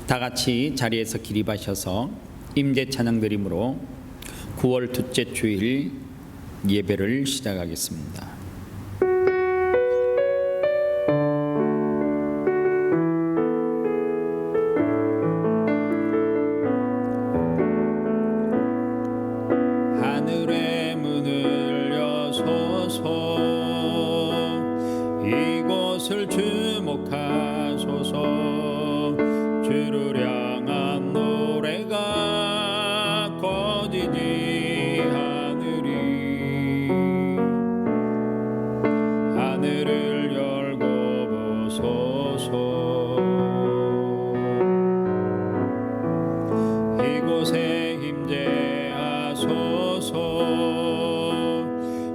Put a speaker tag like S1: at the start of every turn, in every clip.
S1: 다 같이 자리에서 기립하셔서 임재 찬양 드림으로 9월 둘째 주일 예배를 시작하겠습니다. 하늘의 문을 여소서, 이곳을 주목하소서. 주를 향한 노래가 꺼지니 하늘을 열고 보소서. 이곳에 임재하소서.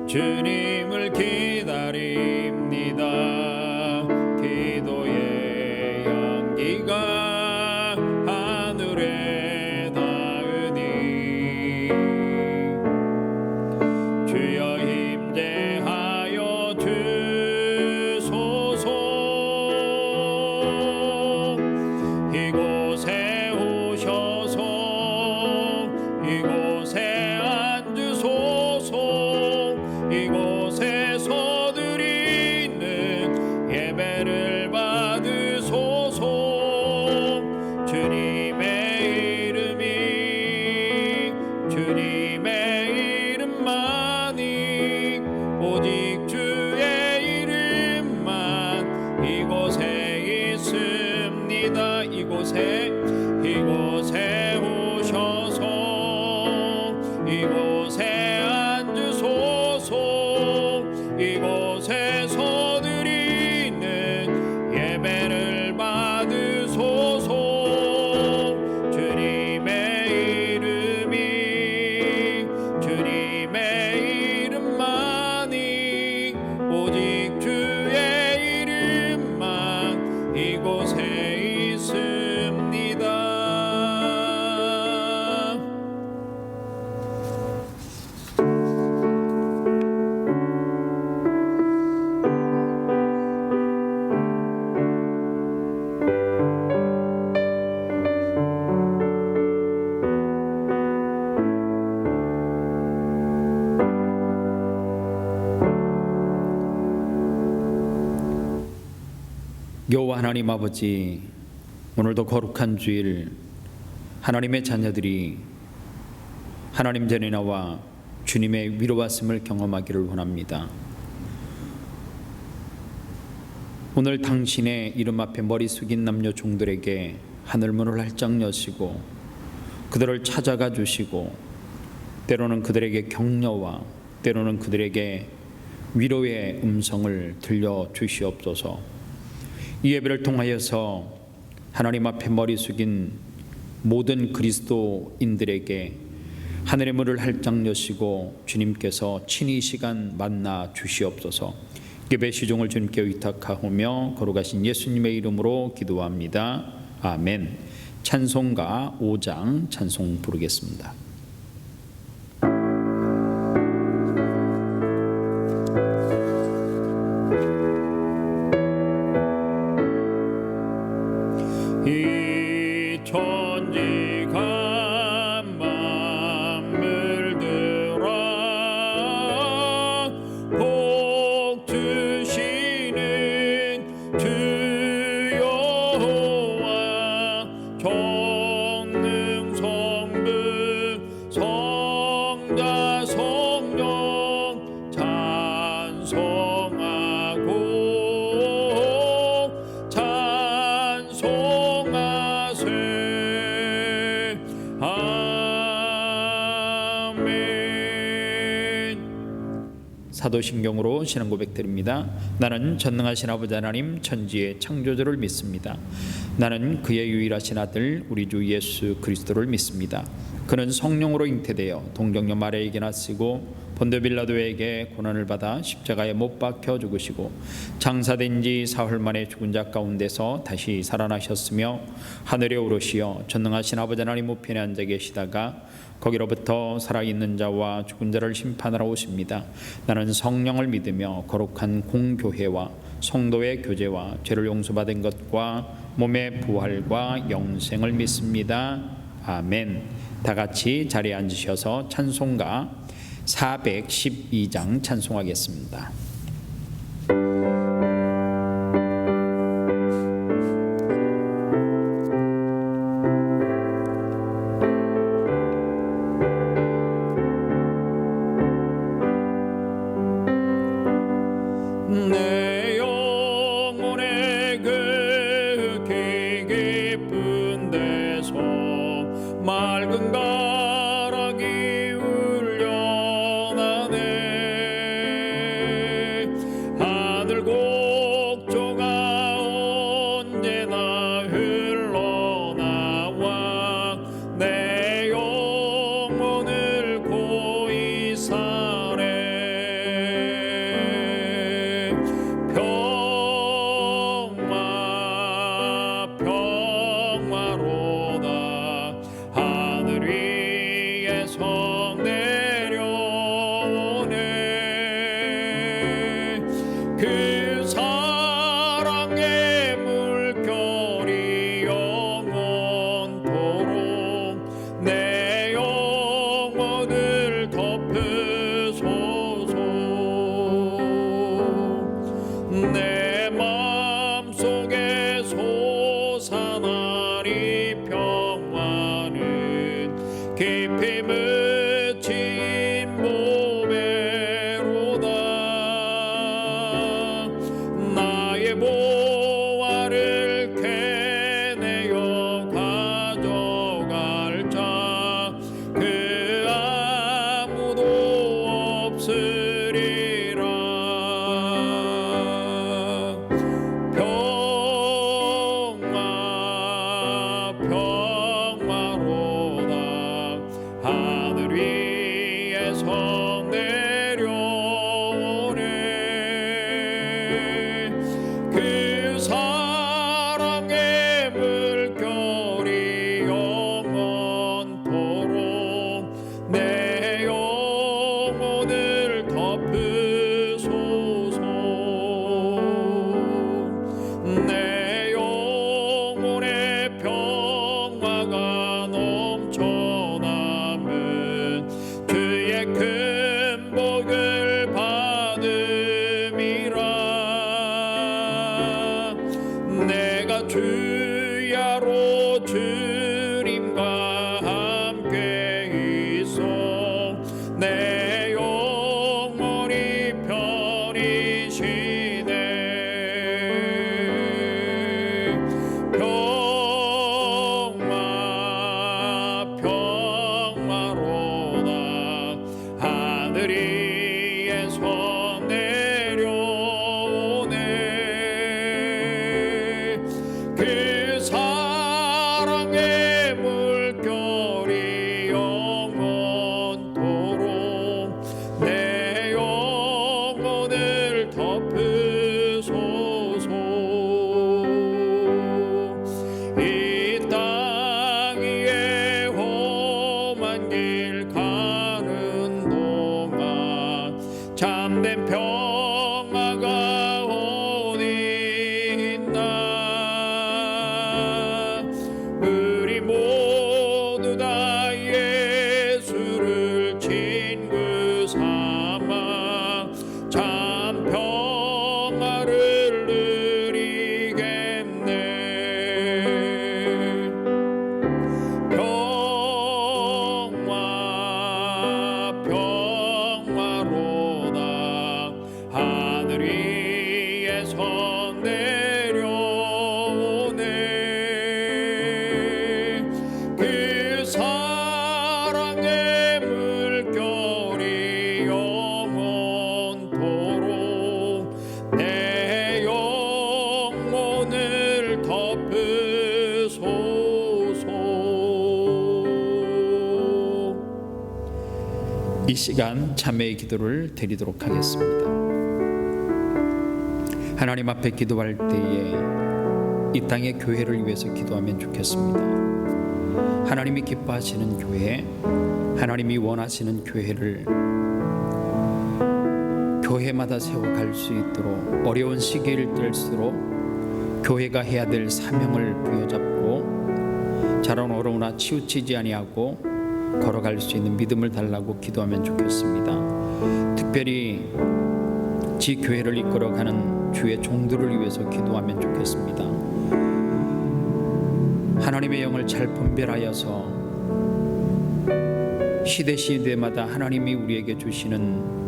S1: 주님을 기다립니다. 기도의 향기가 하늘에 닿으니 주여 임재하여 주소서. 이곳에 오셔서 이곳에 앉으소서. 이곳에서 드리는 예배를 받으소서. 주님의 이름만이 오직 주의 이름만 이곳에 있습니다. 이곳에 오셔서 이곳에 앉으소서. 이곳에서 드리는 예배를 받으소서. 주님의 이름만이 오직 주의 이름만 이곳에 있습니다. 여호와 하나님 아버지, 오늘도 거룩한 주일 하나님의 자녀들이 하나님 전에 나와 주님의 위로하심을 경험하기를 원합니다. 오늘 당신의 이름 앞에 머리 숙인 남녀 종들에게 하늘문을 활짝 여시고 그들을 찾아가 주시고 때로는 그들에게 격려와 때로는 그들에게 위로의 음성을 들려주시옵소서. 이 예배를 통하여서 하나님 앞에 머리 숙인 모든 그리스도인들에게 하늘의 문을 활짝 여시고 주님께서 친히 이 시간 만나 주시옵소서. 예배 시종을 주님께 의탁하오며 거룩하신 예수님의 이름으로 기도합니다. 아멘. 찬송가 5장 찬송 부르겠습니다. 이 천지가 만물들아 복 주시는 주 여호와 전능 성부 성자 성령 찬송하고 찬송하세. 아멘. 사도신경으로 신앙 고백드립니다. 나는 전능하신 아버지 하나님 천지의 창조주를 믿습니다. 나는 그의 유일하신 아들 우리 주 예수 그리스도를 믿습니다. 그는 성령으로 잉태되어 동정녀 마리아에게 낳으시고 본디오 빌라도에게 고난을 받아 십자가에 못 박혀 죽으시고 장사된 지 사흘 만에 죽은 자 가운데서 다시 살아나셨으며 하늘에 오르시어 전능하신 아버지 하나님 우편에 앉아 계시다가 거기로부터 살아있는 자와 죽은 자를 심판하러 오십니다. 나는 성령을 믿으며 거룩한 공교회와 성도의 교제와 죄를 용서받은 것과 몸의 부활과 영생을 믿습니다. 아멘. 다 같이 자리에 앉으셔서 찬송가 412장 찬송하겠습니다.
S2: 내 영혼의 그 깊은 데서 맑은 가락이 울려나네. 하늘 곡조가 언제나 흘러나와 내 영혼을 고이 사네. 평화로다. 하늘 위에서 내려오네. 그 사랑의 물결이 영원토록 내 영혼을 덮으소서. 내 마음속에 솟아나리 평화는 깊이 묻힌 보배로다. 나의 보화를 캐내어 가져갈 자 그 아무도 없으리라. 평화로다. 하늘 위에서 내려오네. 그 사랑의 물결이 영원토록 내 영혼을 덮으소서. 내 영혼의 평화가 넘쳐남은 주의 큰 복을 받음이라. 내가 주야로 주님과 함께 있어 내 영혼이 편히 쉬네. 평화로다. 하늘 위에서 내려오네. 그 사랑의 물결이 영원토록 내 영혼을 덮으소서. 이 땅 위에 험한 길 가는 동안 참된 평화가 어디 있나. 우리 모두 다 예수를 친구 삼아 참 평화를 누리겠네. 평화로다. 하늘 위에서 내려오네. 그 사랑의 물결이 영원토록 내 영혼을 덮으소서.
S1: 이 시간 참회의 기도를 드리도록 하겠습니다. 하나님 앞에 기도할 때에 이 땅의 교회를 위해서 기도하면 좋겠습니다. 하나님이 기뻐하시는 교회, 하나님이 원하시는 교회를 교회마다 세워갈 수 있도록 어려운 시기를 뜰수록 교회가 해야 될 사명을 부여잡고 자라온 어려우나 치우치지 아니하고 걸어갈 수 있는 믿음을 달라고 기도하면 좋겠습니다. 특별히 지 교회를 이끌어가는 주의 종들을 위해서 기도하면 좋겠습니다. 하나님의 영을 잘 분별하여서 시대마다 하나님이 우리에게 주시는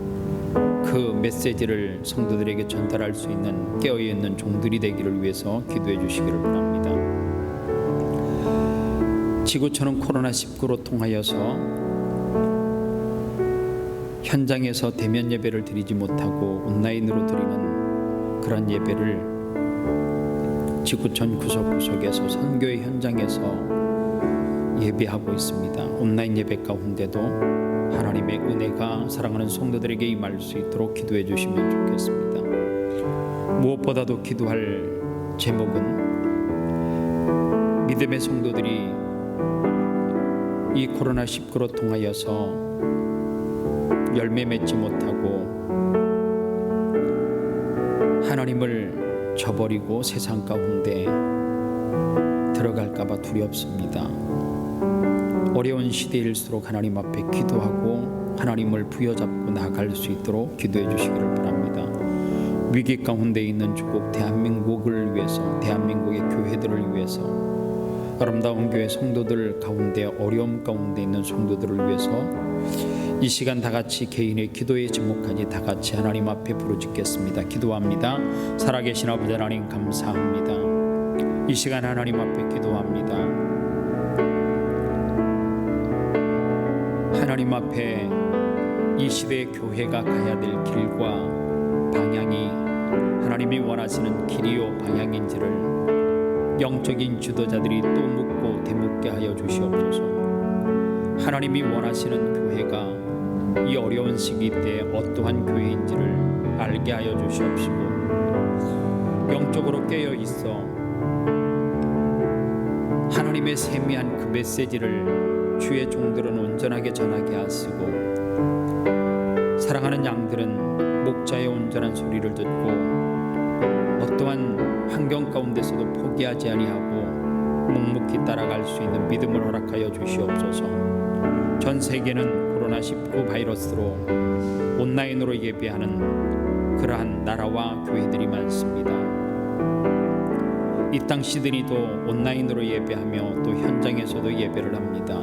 S1: 그 메시지를 성도들에게 전달할 수 있는 깨어있는 종들이 되기를 위해서 기도해 주시기를 바랍니다. 지구촌은 코로나19로 통하여서 현장에서 대면 예배를 드리지 못하고 온라인으로 드리는 그런 예배를 지구촌 구석구석에서 선교의 현장에서 예배하고 있습니다. 온라인 예배 가운데도 하나님의 은혜가 사랑하는 성도들에게 임할 수 있도록 기도해 주시면 좋겠습니다. 무엇보다도 기도할 제목은 믿음의 성도들이 이 코로나19로 통하여서 열매 맺지 못하고 하나님을 저버리고 세상 가운데 들어갈까봐 두렵습니다. 어려운 시대일수록 하나님 앞에 기도하고 하나님을 부여잡고 나아갈 수 있도록 기도해 주시기를 바랍니다. 위기 가운데 있는 주국 대한민국을 위해서, 대한민국의 교회들을 위해서, 아름다운 교회 성도들 가운데 어려움 가운데 있는 성도들을 위해서 이 시간 다 같이 개인의 기도의 제목까지 다 같이 하나님 앞에 부르짖겠습니다. 기도합니다. 살아계신 아버지 하나님 감사합니다. 이 시간 하나님 앞에 기도합니다. 하나님 앞에 이 시대의 교회가 가야 될 길과 방향이 하나님이 원하시는 길이요 방향인지를 영적인 지도자들이 또 묻고 되묻게 하여 주시옵소서. 하나님이 원하시는 교회가 이 어려운 시기 때 어떠한 교회인지를 알게 하여 주시옵시고 영적으로 깨어 있어 하나님의 세미한 그 메시지를 주의 종들은 온전하게 전하게 하시고 사랑하는 양들은 목자의 온전한 소리를 듣고 어떠한 환경 가운데서도 포기하지 아니하고 묵묵히 따라갈 수 있는 믿음을 허락하여 주시옵소서. 전 세계는 코로나19 바이러스로 온라인으로 예배하는 그러한 나라와 교회들이 많습니다. 이 땅 시드니도 온라인으로 예배하며 또 현장에서도 예배를 합니다.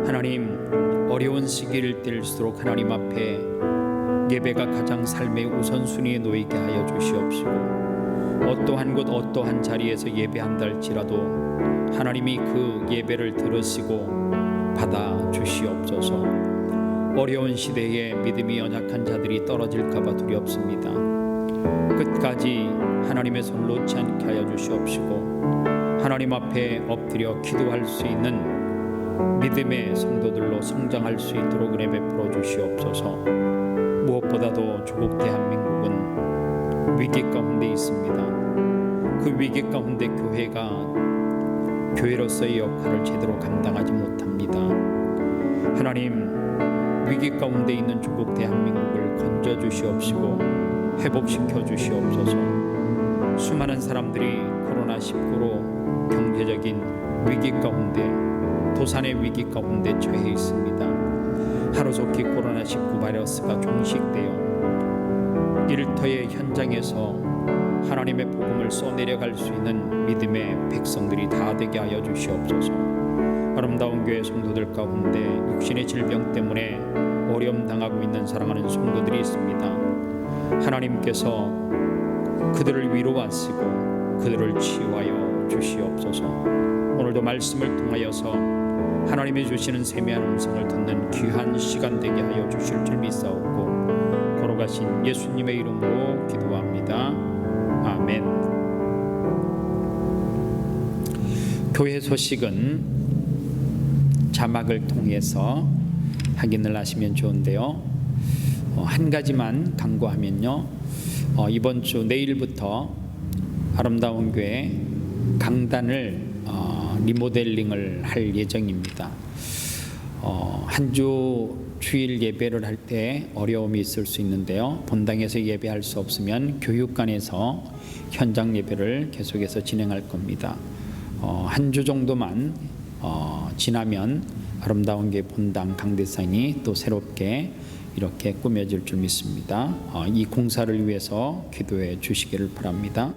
S1: 하나님, 어려운 시기를 뛸수록 하나님 앞에 예배가 가장 삶의 우선순위에 놓이게 하여 주시옵시고 어떠한 곳 어떠한 자리에서 예배한다 할지라도 하나님이 그 예배를 들으시고 받아 주시옵소서. 어려운 시대에 믿음이 연약한 자들이 떨어질까 봐 두렵습니다. 끝까지 하나님의 손을 놓지 않게 하여 주시옵시고 하나님 앞에 엎드려 기도할 수 있는 믿음의 성도들로 성장할 수 있도록 은혜 베풀어 주시옵소서. 무엇보다도 조국 대한민국은 위기 가운데 있습니다. 그 위기 가운데 교회가 교회로서의 역할을 제대로 감당하지 못합니다. 하나님, 위기 가운데 있는 조국 대한민국을 건져 주시옵시고 회복시켜 주시옵소서. 수많은 사람들이 코로나19로 경제적인 위기 가운데 도산의 위기 가운데 처해 있습니다. 하루속히 코로나19 바이러스가 종식되어 일터의 현장에서 하나님의 복음을 쏘내려갈 수 있는 믿음의 백성들이 다 되게 하여 주시옵소서. 아름다운 교회 성도들 가운데 육신의 질병 때문에 어려움 당하고 있는 사랑하는 성도들이 있습니다. 하나님께서 그들을 위로하시고 그들을 치유하여 주시옵소서. 오늘도 말씀을 통하여서 하나님이 주시는 세미한 음성을 듣는 귀한 시간 되게 하여 주실 줄 믿사옵고 걸어가신 예수님의 이름으로 기도합니다. 아멘. 교회 소식은 자막을 통해서 확인을 하시면 좋은데요. 한 가지만 강구하면요. 이번 주 내일부터 아름다운 교회 강단을 리모델링을 할 예정입니다. 한 주 주일 예배를 할 때 어려움이 있을 수 있는데요. 본당에서 예배할 수 없으면 교육관에서 현장 예배를 계속해서 진행할 겁니다. 한 주 정도만 지나면 아름다운 게 본당 강대상이 또 새롭게 이렇게 꾸며질 줄 믿습니다. 이 공사를 위해서 기도해 주시기를 바랍니다.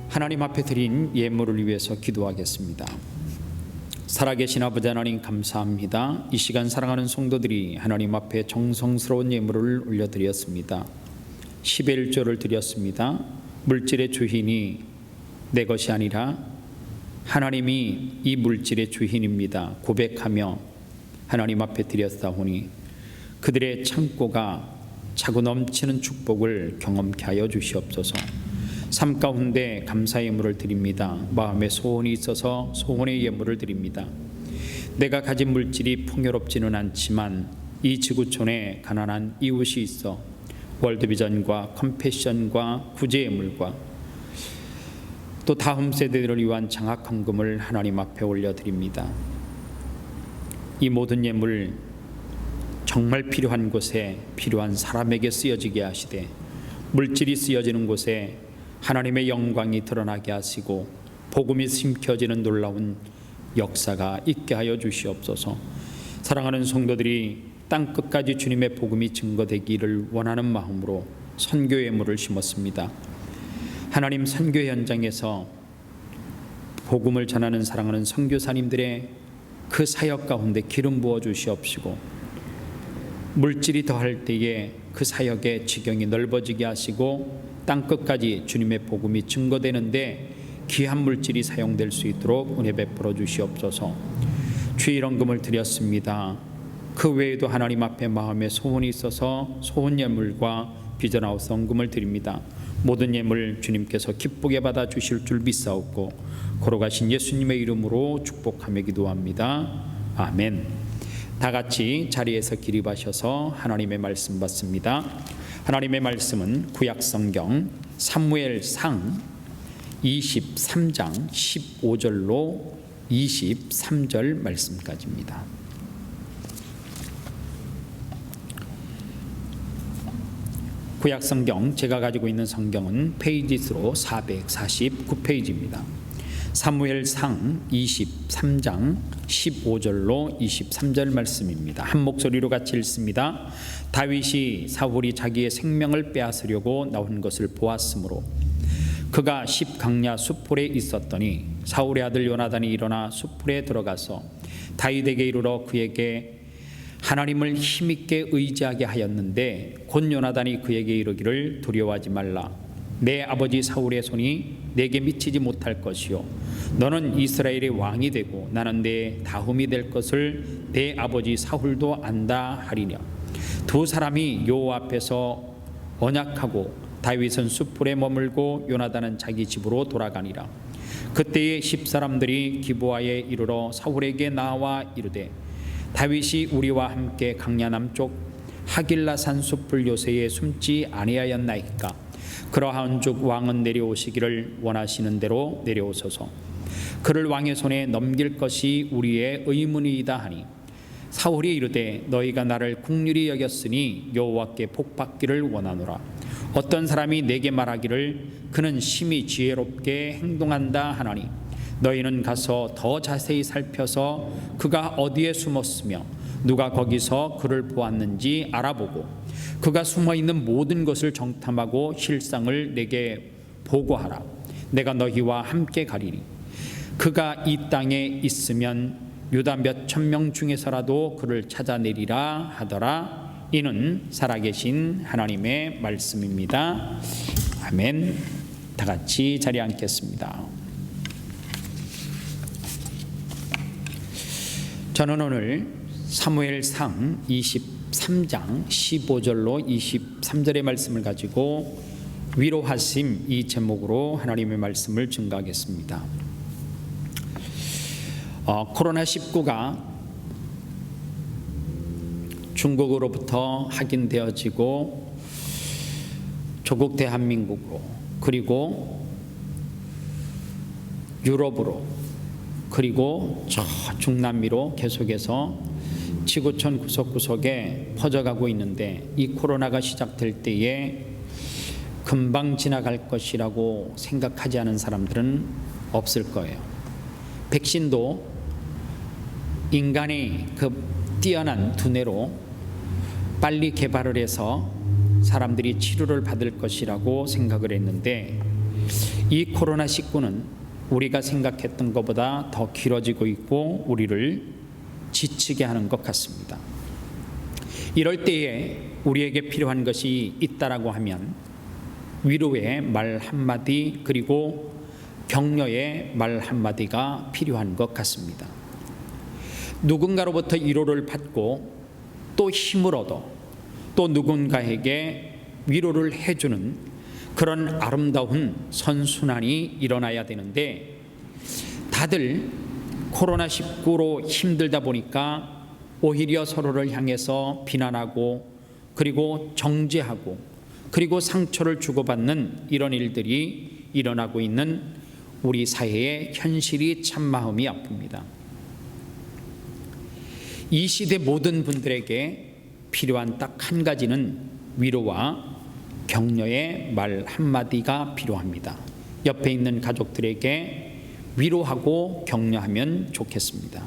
S1: 하나님 앞에 드린 예물을 위해서 기도하겠습니다. 살아계신 아버지 하나님 감사합니다. 이 시간 사랑하는 성도들이 하나님 앞에 정성스러운 예물을 올려드렸습니다. 11조를 드렸습니다. 물질의 주인이 내 것이 아니라 하나님이 이 물질의 주인입니다 고백하며 하나님 앞에 드렸사오니 그들의 창고가 차고 넘치는 축복을 경험케 하여 주시옵소서. 삶 가운데 감사 예물을 드립니다. 마음에 소원이 있어서 소원의 예물을 드립니다. 내가 가진 물질이 풍요롭지는 않지만 이 지구촌에 가난한 이웃이 있어 월드비전과 컴패션과 구제 예물과 또 다음 세대들을 위한 장학 헌금을 하나님 앞에 올려드립니다. 이 모든 예물 정말 필요한 곳에 필요한 사람에게 쓰여지게 하시되 물질이 쓰여지는 곳에 하나님의 영광이 드러나게 하시고 복음이 심겨지는 놀라운 역사가 있게 하여 주시옵소서. 사랑하는 성도들이 땅끝까지 주님의 복음이 증거되기를 원하는 마음으로 선교 예물을 심었습니다. 하나님 선교 현장에서 복음을 전하는 사랑하는 선교사님들의 그 사역 가운데 기름 부어 주시옵시고 물질이 더할 때에 그 사역의 지경이 넓어지게 하시고 땅끝까지 주님의 복음이 증거되는데 귀한 물질이 사용될 수 있도록 은혜 베풀어 주시옵소서. 주일 헌금을 드렸습니다. 그 외에도 하나님 앞에 마음에 소원이 있어서 소원 예물과 비전하우스 헌금을 드립니다. 모든 예물 주님께서 기쁘게 받아 주실 줄 믿사옵고 걸어가신 예수님의 이름으로 축복하며 기도합니다. 아멘. 다 같이 자리에서 기립하셔서 하나님의 말씀 받습니다. 하나님의 말씀은 구약성경 사무엘상 23장 15절로 23절 말씀까지입니다. 구약성경 제가 가지고 있는 성경은 페이지 수로 449페이지입니다. 사무엘상 23장 15절로 23절 말씀입니다. 한 목소리로 같이 읽습니다. 다윗이 사울이 자기의 생명을 빼앗으려고 나온 것을 보았으므로 그가 십강야 숲풀에 있었더니 사울의 아들 요나단이 일어나 숲풀에 들어가서 다윗에게 이르러 그에게 하나님을 힘있게 의지하게 하였는데 곧 요나단이 그에게 이르기를 두려워하지 말라. 내 아버지 사울의 손이 내게 미치지 못할 것이요 너는 이스라엘의 왕이 되고 나는 내 다음이 될 것을 내 아버지 사울도 안다 하리냐. 두 사람이 여호와 앞에서 언약하고 다윗은 숲풀에 머물고 요나단은 자기 집으로 돌아가니라. 그때에 10사람들이 기브아에 이르러 사울에게 나와 이르되 다윗이 우리와 함께 강야 남쪽 하길라산 숲풀 요새에 숨지 아니하였나이까. 그러한즉 왕은 내려오시기를 원하시는 대로 내려오소서. 그를 왕의 손에 넘길 것이 우리의 의문이다 하니 사울이 이르되 너희가 나를 긍휼히 여겼으니 여호와께 복받기를 원하노라. 어떤 사람이 내게 말하기를 그는 심히 지혜롭게 행동한다 하나니 너희는 가서 더 자세히 살펴서 그가 어디에 숨었으며 누가 거기서 그를 보았는지 알아보고 그가 숨어있는 모든 것을 정탐하고 실상을 내게 보고하라. 내가 너희와 함께 가리니 그가 이 땅에 있으면 유다 몇 천 명 중에서라도 그를 찾아내리라 하더라. 이는 살아계신 하나님의 말씀입니다. 아멘. 다 같이 자리에 앉겠습니다. 저는 오늘 사무엘상 23장 15절로 23절의 말씀을 가지고 위로하심 이 제목으로 하나님의 말씀을 증거하겠습니다. 코로나19가 중국으로부터 확인되어지고 조국 대한민국으로 그리고 유럽으로 그리고 저 중남미로 계속해서 지구촌 구석구석에 퍼져가고 있는데 이 코로나가 시작될 때에 금방 지나갈 것이라고 생각하지 않은 사람들은 없을 거예요. 백신도 인간의 그 뛰어난 두뇌로 빨리 개발을 해서 사람들이 치료를 받을 것이라고 생각을 했는데 이 코로나19는 우리가 생각했던 것보다 더 길어지고 있고 우리를 지치게 하는 것 같습니다. 이럴 때에 우리에게 필요한 것이 있다라고 하면 위로의 말 한마디 그리고 격려의 말 한마디가 필요한 것 같습니다. 누군가로부터 위로를 받고 또 힘을 얻어 또 누군가에게 위로를 해주는 그런 아름다운 선순환이 일어나야 되는데 다들 코로나19로 힘들다 보니까 오히려 서로를 향해서 비난하고 그리고 정죄하고 그리고 상처를 주고받는 이런 일들이 일어나고 있는 우리 사회의 현실이 참 마음이 아픕니다. 이 시대 모든 분들에게 필요한 딱 한 가지는 위로와 격려의 말 한마디가 필요합니다. 옆에 있는 가족들에게 위로하고 격려하면 좋겠습니다.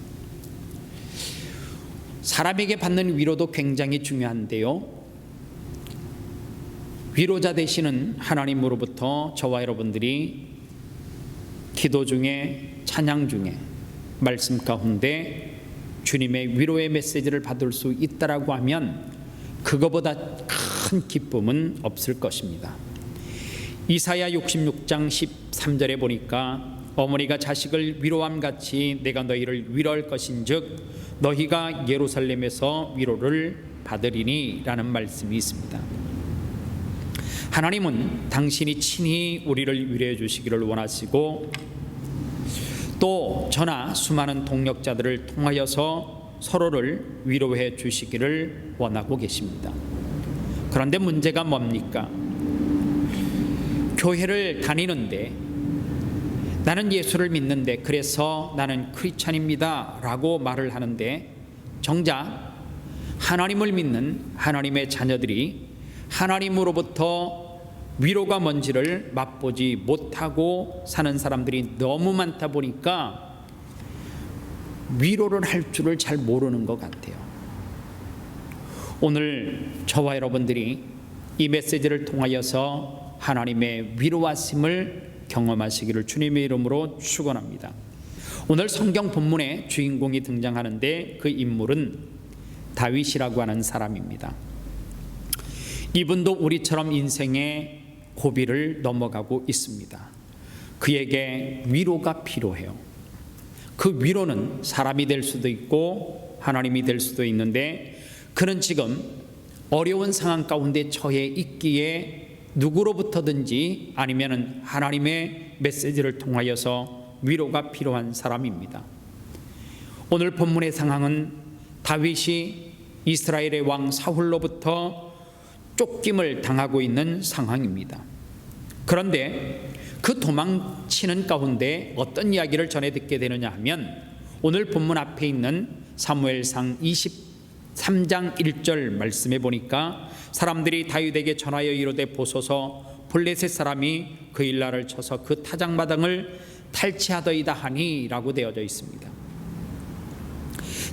S1: 사람에게 받는 위로도 굉장히 중요한데요. 위로자 되시는 하나님으로부터 저와 여러분들이 기도 중에 찬양 중에 말씀 가운데 주님의 위로의 메시지를 받을 수 있다라고 하면 그거보다 큰 기쁨은 없을 것입니다. 이사야 66장 13절에 보니까 어머니가 자식을 위로함 같이 내가 너희를 위로할 것인즉 너희가 예루살렘에서 위로를 받으리니 라는 말씀이 있습니다. 하나님은 당신이 친히 우리를 위로해 주시기를 원하시고 또 저나 수많은 동역자들을 통하여서 서로를 위로해 주시기를 원하고 계십니다. 그런데 문제가 뭡니까? 교회를 다니는데 나는 예수를 믿는데 그래서 나는 크리스찬입니다 라고 말을 하는데 정작 하나님을 믿는 하나님의 자녀들이 하나님으로부터 위로가 뭔지를 맛보지 못하고 사는 사람들이 너무 많다 보니까 위로를 할 줄을 잘 모르는 것 같아요. 오늘 저와 여러분들이 이 메시지를 통하여서 하나님의 위로하심을 경험하시기를 주님의 이름으로 축원합니다. 오늘 성경 본문에 주인공이 등장하는데 그 인물은 다윗이라고 하는 사람입니다. 이분도 우리처럼 인생의 고비를 넘어가고 있습니다. 그에게 위로가 필요해요. 그 위로는 사람이 될 수도 있고 하나님이 될 수도 있는데 그는 지금 어려운 상황 가운데 처해 있기에 누구로부터든지 아니면 하나님의 메시지를 통하여서 위로가 필요한 사람입니다. 오늘 본문의 상황은 다윗이 이스라엘의 왕 사울로부터 쫓김을 당하고 있는 상황입니다. 그런데 그 도망치는 가운데 어떤 이야기를 전해 듣게 되느냐 하면 오늘 본문 앞에 있는 사무엘상 23장 1절 말씀에 보니까 사람들이 다윗에게 전하여 이르되 보소서 블레셋 사람이 그일라를 쳐서 그 타작마당을 탈취하더이다 하니 라고 되어져 있습니다.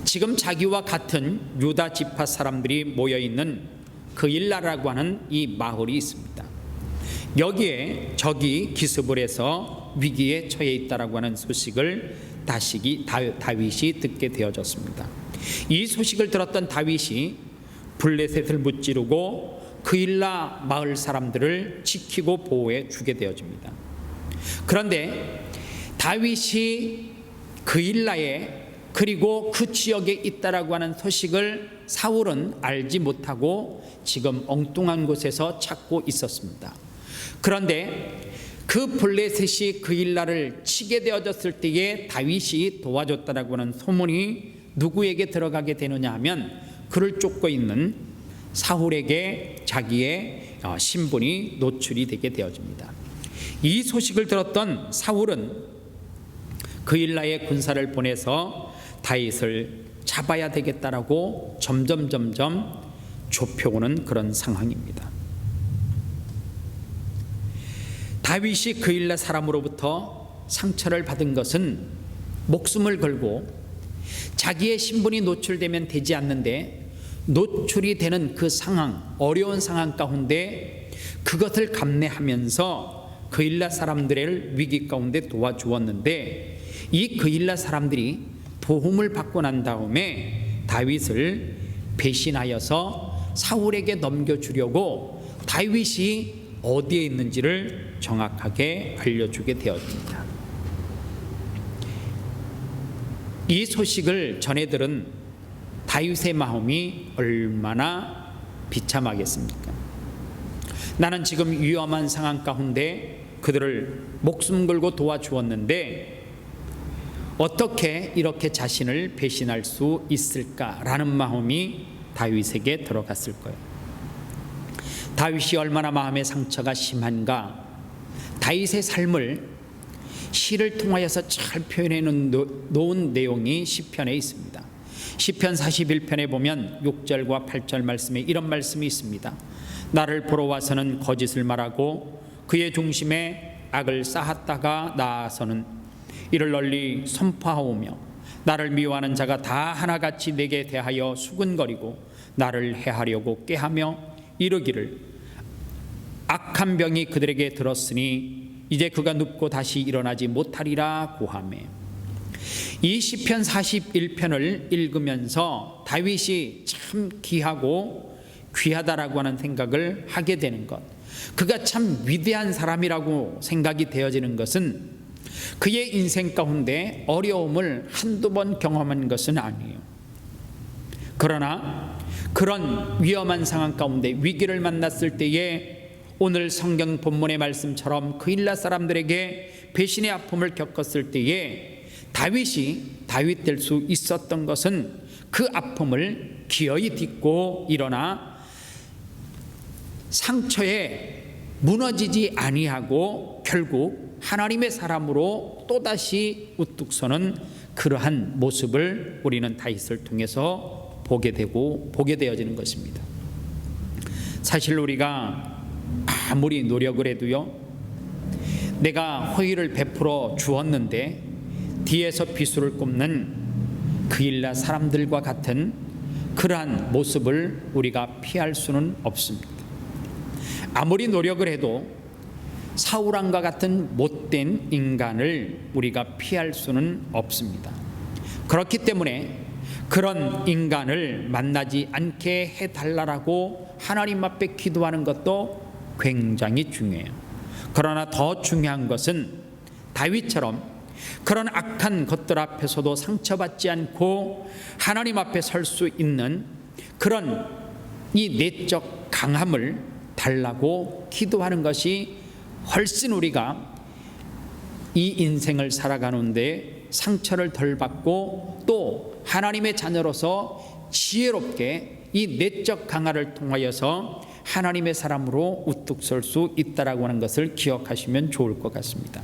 S1: 지금 자기와 같은 유다 지파 사람들이 모여있는 그일라라고 하는 이 마을이 있습니다. 여기에 적이 기습을 해서 위기에 처해 있다라고 하는 소식을 다윗이 듣게 되어졌습니다. 이 소식을 들었던 다윗이 블레셋을 무찌르고 그일라 마을 사람들을 지키고 보호해 주게 되어집니다. 그런데 다윗이 그일라에 그리고 그 지역에 있다라고 하는 소식을 사울은 알지 못하고 지금 엉뚱한 곳에서 찾고 있었습니다. 그런데 그 블레셋이 그일라를 치게 되어졌을 때에 다윗이 도와줬다라고 하는 소문이 누구에게 들어가게 되느냐 하면 그를 쫓고 있는 사울에게 자기의 신분이 노출이 되게 되어집니다. 이 소식을 들었던 사울은 그일라의 군사를 보내서 다윗을 잡아야 되겠다라고 점점 좁혀오는 그런 상황입니다. 다윗이 그일라 사람으로부터 상처를 받은 것은 목숨을 걸고 자기의 신분이 노출되면 되지 않는데 노출이 되는 그 상황, 어려운 상황 가운데 그것을 감내하면서 그일라 사람들을 위기 가운데 도와주었는데 이 그일라 사람들이 도움을 받고 난 다음에 다윗을 배신하여서 사울에게 넘겨주려고 다윗이 어디에 있는지를 정확하게 알려주게 되었습니다. 이 소식을 전해 들은 다윗의 마음이 얼마나 비참하겠습니까? 나는 지금 위험한 상황 가운데 그들을 목숨 걸고 도와주었는데 어떻게 이렇게 자신을 배신할 수 있을까라는 마음이 다윗에게 들어갔을 거예요. 다윗이 얼마나 마음의 상처가 심한가. 다윗의 삶을 시를 통하여서 잘 표현해 놓은 내용이 시편에 있습니다. 시편 41편에 보면 6절과 8절 말씀에 이런 말씀이 있습니다. 나를 보러 와서는 거짓을 말하고 그의 중심에 악을 쌓았다가 나아서는 이를 널리 선포하오며 나를 미워하는 자가 다 하나같이 내게 대하여 수군거리고 나를 해하려고 꾀하며 이르기를 악한 병이 그들에게 들었으니 이제 그가 눕고 다시 일어나지 못하리라 고하매. 이 시편 41편을 읽으면서 다윗이 참 귀하고 귀하다라고 하는 생각을 하게 되는 것, 그가 참 위대한 사람이라고 생각이 되어지는 것은 그의 인생 가운데 어려움을 한두 번 경험한 것은 아니에요. 그러나 그런 위험한 상황 가운데 위기를 만났을 때에 오늘 성경 본문의 말씀처럼 그일라 사람들에게 배신의 아픔을 겪었을 때에 다윗이 다윗 될 수 있었던 것은 그 아픔을 기어이 딛고 일어나 상처에 무너지지 아니하고 결국 하나님의 사람으로 또다시 우뚝 서는 그러한 모습을 우리는 다윗을 통해서 보게 되어지는 것입니다. 사실 우리가 아무리 노력을 해도요, 내가 허위를 베풀어 주었는데 뒤에서 비수를 꼽는 그일라 사람들과 같은 그러한 모습을 우리가 피할 수는 없습니다. 아무리 노력을 해도 사울왕과 같은 못된 인간을 우리가 피할 수는 없습니다. 그렇기 때문에 그런 인간을 만나지 않게 해달라고 하나님 앞에 기도하는 것도 굉장히 중요해요. 그러나 더 중요한 것은 다윗처럼 그런 악한 것들 앞에서도 상처받지 않고 하나님 앞에 설 수 있는 그런 이 내적 강함을 달라고 기도하는 것이 훨씬 우리가 이 인생을 살아가는데 상처를 덜 받고 또 하나님의 자녀로서 지혜롭게 이 내적 강화를 통하여서 하나님의 사람으로 우뚝 설 수 있다라고 하는 것을 기억하시면 좋을 것 같습니다.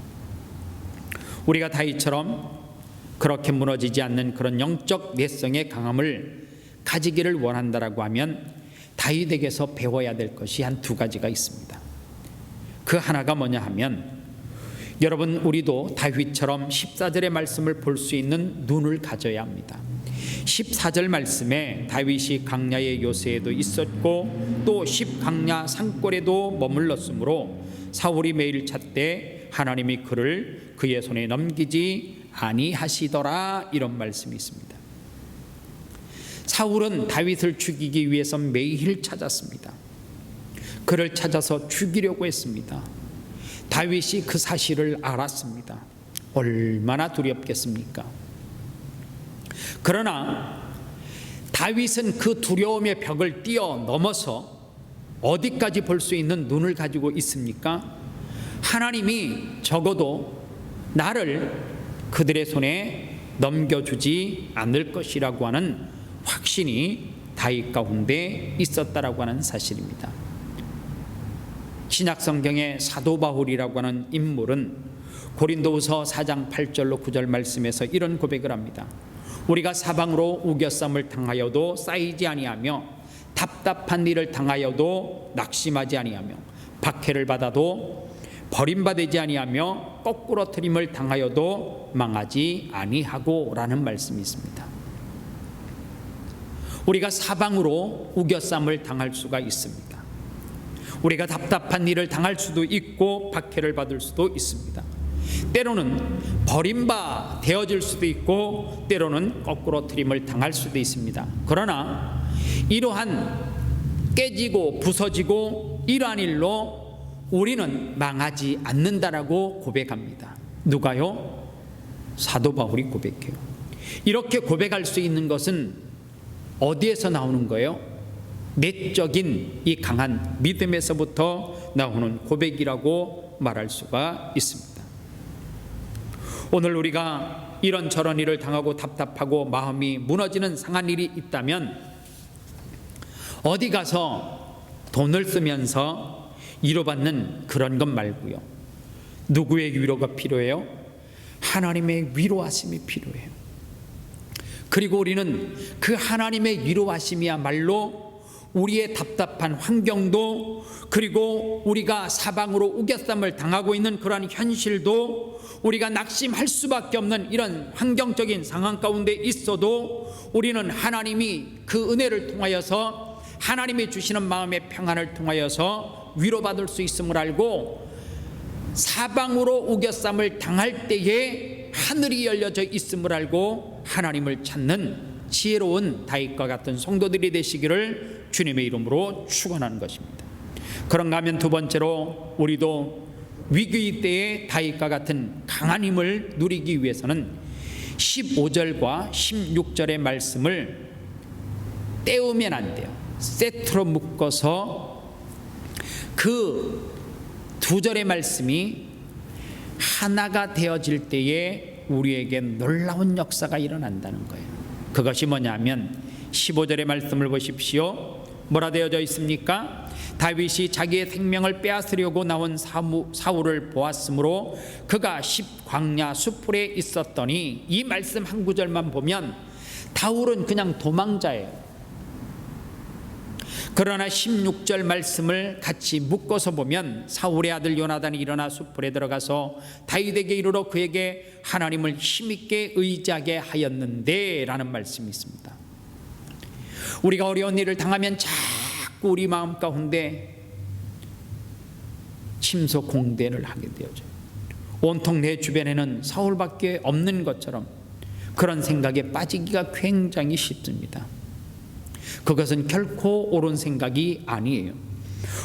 S1: 우리가 다윗처럼 그렇게 무너지지 않는 그런 영적 내성의 강함을 가지기를 원한다라고 하면 다윗에게서 배워야 될 것이 한 두 가지가 있습니다. 그 하나가 뭐냐 하면, 여러분, 우리도 다윗처럼 14절의 말씀을 볼 수 있는 눈을 가져야 합니다. 14절 말씀에 다윗이 강야의 요새에도 있었고 또 10강야 산골에도 머물렀으므로 사울이 매일 찾되 하나님이 그를 그의 손에 넘기지 아니하시더라, 이런 말씀이 있습니다. 사울은 다윗을 죽이기 위해서 매일 찾았습니다. 그를 찾아서 죽이려고 했습니다. 다윗이 그 사실을 알았습니다. 얼마나 두렵겠습니까? 그러나 다윗은 그 두려움의 벽을 뛰어넘어서 어디까지 볼 수 있는 눈을 가지고 있습니까? 하나님이 적어도 나를 그들의 손에 넘겨주지 않을 것이라고 하는 확신이 다윗 가운데 있었다라고 하는 사실입니다. 신약성경의 사도 바울이라고 하는 인물은 고린도후서 4장 8절로 9절 말씀에서 이런 고백을 합니다. 우리가 사방으로 우겨쌈을 당하여도 쌓이지 아니하며 답답한 일을 당하여도 낙심하지 아니하며 박해를 받아도 버림받지 아니하며 거꾸로 트림을 당하여도 망하지 아니하고 라는 말씀이 있습니다. 우리가 사방으로 우겨쌈을 당할 수가 있습니다. 우리가 답답한 일을 당할 수도 있고 박해를 받을 수도 있습니다. 때로는 버림바 되어질 수도 있고 때로는 거꾸로 트림을 당할 수도 있습니다. 그러나 이러한 깨지고 부서지고 이러한 일로 우리는 망하지 않는다라고 고백합니다. 누가요? 사도 바울이 고백해요. 이렇게 고백할 수 있는 것은 어디에서 나오는 거예요? 내적인 이 강한 믿음에서부터 나오는 고백이라고 말할 수가 있습니다. 오늘 우리가 이런저런 일을 당하고 답답하고 마음이 무너지는 상한 일이 있다면 어디 가서 돈을 쓰면서 위로받는 그런 것 말고요. 누구의 위로가 필요해요? 하나님의 위로하심이 필요해요. 그리고 우리는 그 하나님의 위로하심이야말로 우리의 답답한 환경도, 그리고 우리가 사방으로 우겨쌈을 당하고 있는 그러한 현실도, 우리가 낙심할 수밖에 없는 이런 환경적인 상황 가운데 있어도 우리는 하나님이 그 은혜를 통하여서, 하나님이 주시는 마음의 평안을 통하여서 위로받을 수 있음을 알고, 사방으로 우겨쌈을 당할 때에 하늘이 열려져 있음을 알고 하나님을 찾는 지혜로운 다윗과 같은 성도들이 되시기를 주님의 이름으로 축원하는 것입니다. 그런가 하면 두 번째로, 우리도 위기 때에 다윗과 같은 강한 힘을 누리기 위해서는 15절과 16절의 말씀을 떼우면 안 돼요. 세트로 묶어서 그 두 절의 말씀이 하나가 되어질 때에 우리에게 놀라운 역사가 일어난다는 거예요. 그것이 뭐냐면 15절의 말씀을 보십시오. 뭐라 되어져 있습니까? 다윗이 자기의 생명을 빼앗으려고 나온 사울을 보았으므로 그가 10광야 수풀에 있었더니, 이 말씀 한 구절만 보면 다울은 그냥 도망자예요. 그러나 16절 말씀을 같이 묶어서 보면 사울의 아들 요나단이 일어나 수풀에 들어가서 다윗에게 이르러 그에게 하나님을 힘있게 의지하게 하였는데 라는 말씀이 있습니다. 우리가 어려운 일을 당하면 자꾸 우리 마음 가운데 침소공대를 하게 되어져요. 온통 내 주변에는 사울밖에 없는 것처럼 그런 생각에 빠지기가 굉장히 쉽습니다. 그것은 결코 옳은 생각이 아니에요.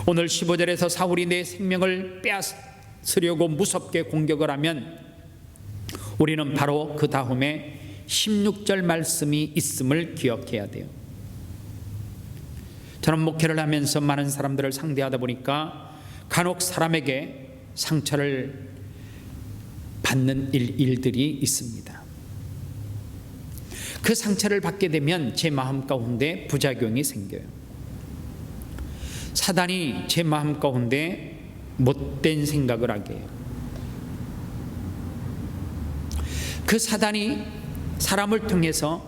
S1: 오늘 15절에서 사울이 내 생명을 빼앗으려고 무섭게 공격을 하면 우리는 바로 그 다음에 16절 말씀이 있음을 기억해야 돼요. 저는 목회를 하면서 많은 사람들을 상대하다 보니까 간혹 사람에게 상처를 받는 일들이 있습니다. 그 상처를 받게 되면 제 마음 가운데 부작용이 생겨요. 사단이 제 마음 가운데 못된 생각을 하게 해요. 그 사단이 사람을 통해서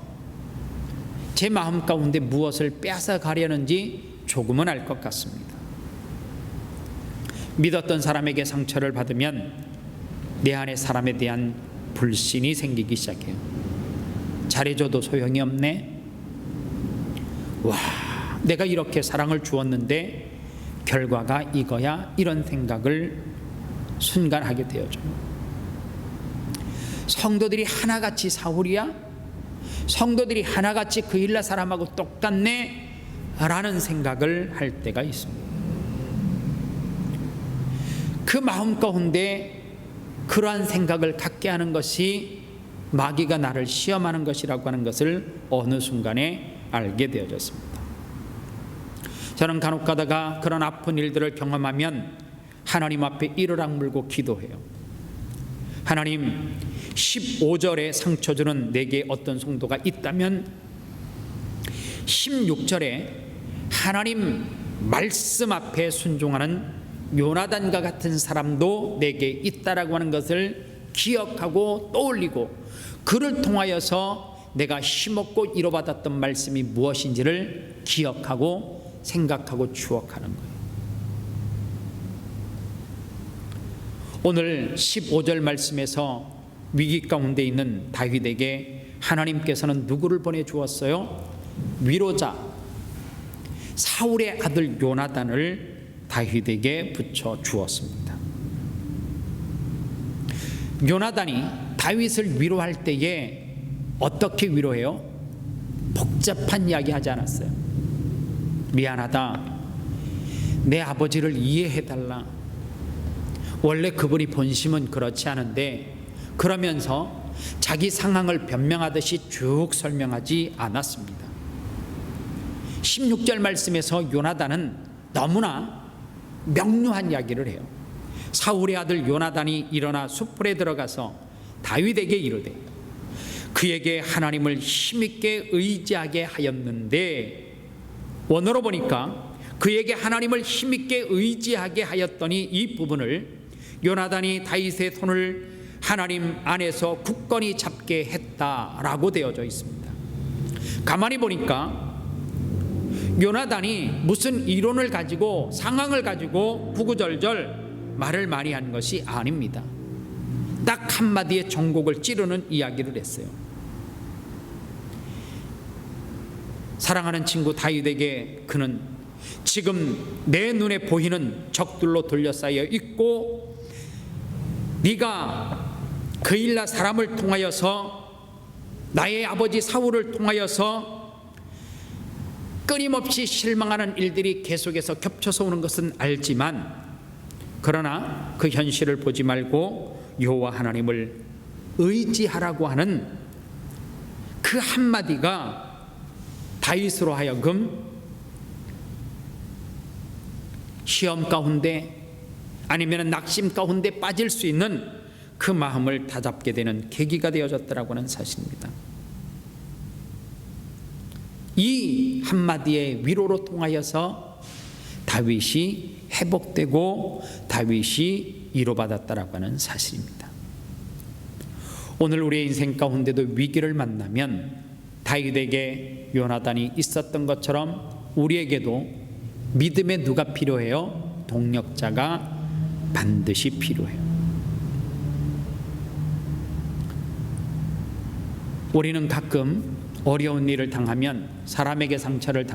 S1: 제 마음 가운데 무엇을 빼앗아 가려는지 조금은 알 것 같습니다. 믿었던 사람에게 상처를 받으면 내 안에 사람에 대한 불신이 생기기 시작해요. 잘해줘도 소용이 없네. 와, 내가 이렇게 사랑을 주었는데 결과가 이거야, 이런 생각을 순간 하게 되어져요. 성도들이 하나같이 사울이야? 성도들이 하나같이 그 일라 사람하고 똑같네? 라는 생각을 할 때가 있습니다. 그 마음 가운데 그러한 생각을 갖게 하는 것이 마귀가 나를 시험하는 것이라고 하는 것을 어느 순간에 알게 되어졌습니다. 저는 간혹 가다가 그런 아픈 일들을 경험하면 하나님 앞에 이를 악물고 기도해요. 하나님, 15절에 상처 주는 내게 어떤 성도가 있다면 16절에 하나님 말씀 앞에 순종하는 요나단과 같은 사람도 내게 있다라고 하는 것을 기억하고 떠올리고, 그를 통하여서 내가 힘없고 위로받았던 말씀이 무엇인지를 기억하고 생각하고 추억하는 거예요. 오늘 15절 말씀에서 위기 가운데 있는 다윗에게 하나님께서는 누구를 보내주었어요? 위로자 사울의 아들 요나단을 다윗에게 붙여 주었습니다. 요나단이 다윗을 위로할 때에 어떻게 위로해요? 복잡한 이야기 하지 않았어요. 미안하다, 내 아버지를 이해해달라, 원래 그분이 본심은 그렇지 않은데, 그러면서 자기 상황을 변명하듯이 쭉 설명하지 않았습니다. 16절 말씀에서 요나단은 너무나 명료한 이야기를 해요. 사울의 아들 요나단이 일어나 숯불에 들어가서 다윗에게 이르되 그에게 하나님을 힘있게 의지하게 하였는데, 원어로 보니까 그에게 하나님을 힘있게 의지하게 하였더니 이 부분을 요나단이 다윗의 손을 하나님 안에서 굳건히 잡게 했다라고 되어져 있습니다. 가만히 보니까 요나단이 무슨 이론을 가지고 상황을 가지고 구구절절 말을 많이 한 것이 아닙니다. 딱 한마디의 정곡을 찌르는 이야기를 했어요. 사랑하는 친구 다윗에게 그는 지금 내 눈에 보이는 적들로 둘러싸여 있고, 네가 그일라 사람을 통하여서 나의 아버지 사울을 통하여서 끊임없이 실망하는 일들이 계속해서 겹쳐서 오는 것은 알지만, 그러나 그 현실을 보지 말고 여호와 하나님을 의지하라고 하는 그 한마디가 다윗으로 하여금 시험 가운데 아니면 낙심 가운데 빠질 수 있는 그 마음을 다잡게 되는 계기가 되어졌다라고 하는 사실입니다. 이 한마디의 위로로 통하여서 다윗이 회복되고 다윗이 위로받았다라고 하는 사실입니다. 오늘 우리의 인생 가운데도 위기를 만나면 다윗에게 요나단이 있었던 것처럼 우리에게도 믿음의 누가 필요해요? 동력자가 반드시 필요해요. 우리는 가끔 어려운 일을 당하면, 사람에게 상처를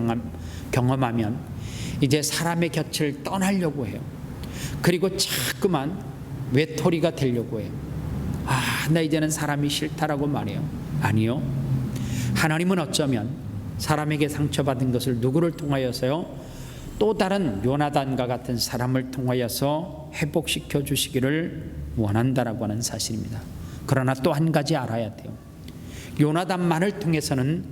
S1: 경험하면 이제 사람의 곁을 떠나려고 해요. 그리고 자꾸만 외톨이가 되려고 해요. 나 이제는 사람이 싫다라고 말해요. 아니요, 하나님은 어쩌면 사람에게 상처받은 것을 누구를 통하여서요? 또 다른 요나단과 같은 사람을 통하여서 회복시켜 주시기를 원한다라고 하는 사실입니다. 그러나 또 한 가지 알아야 돼요. 요나단만을 통해서는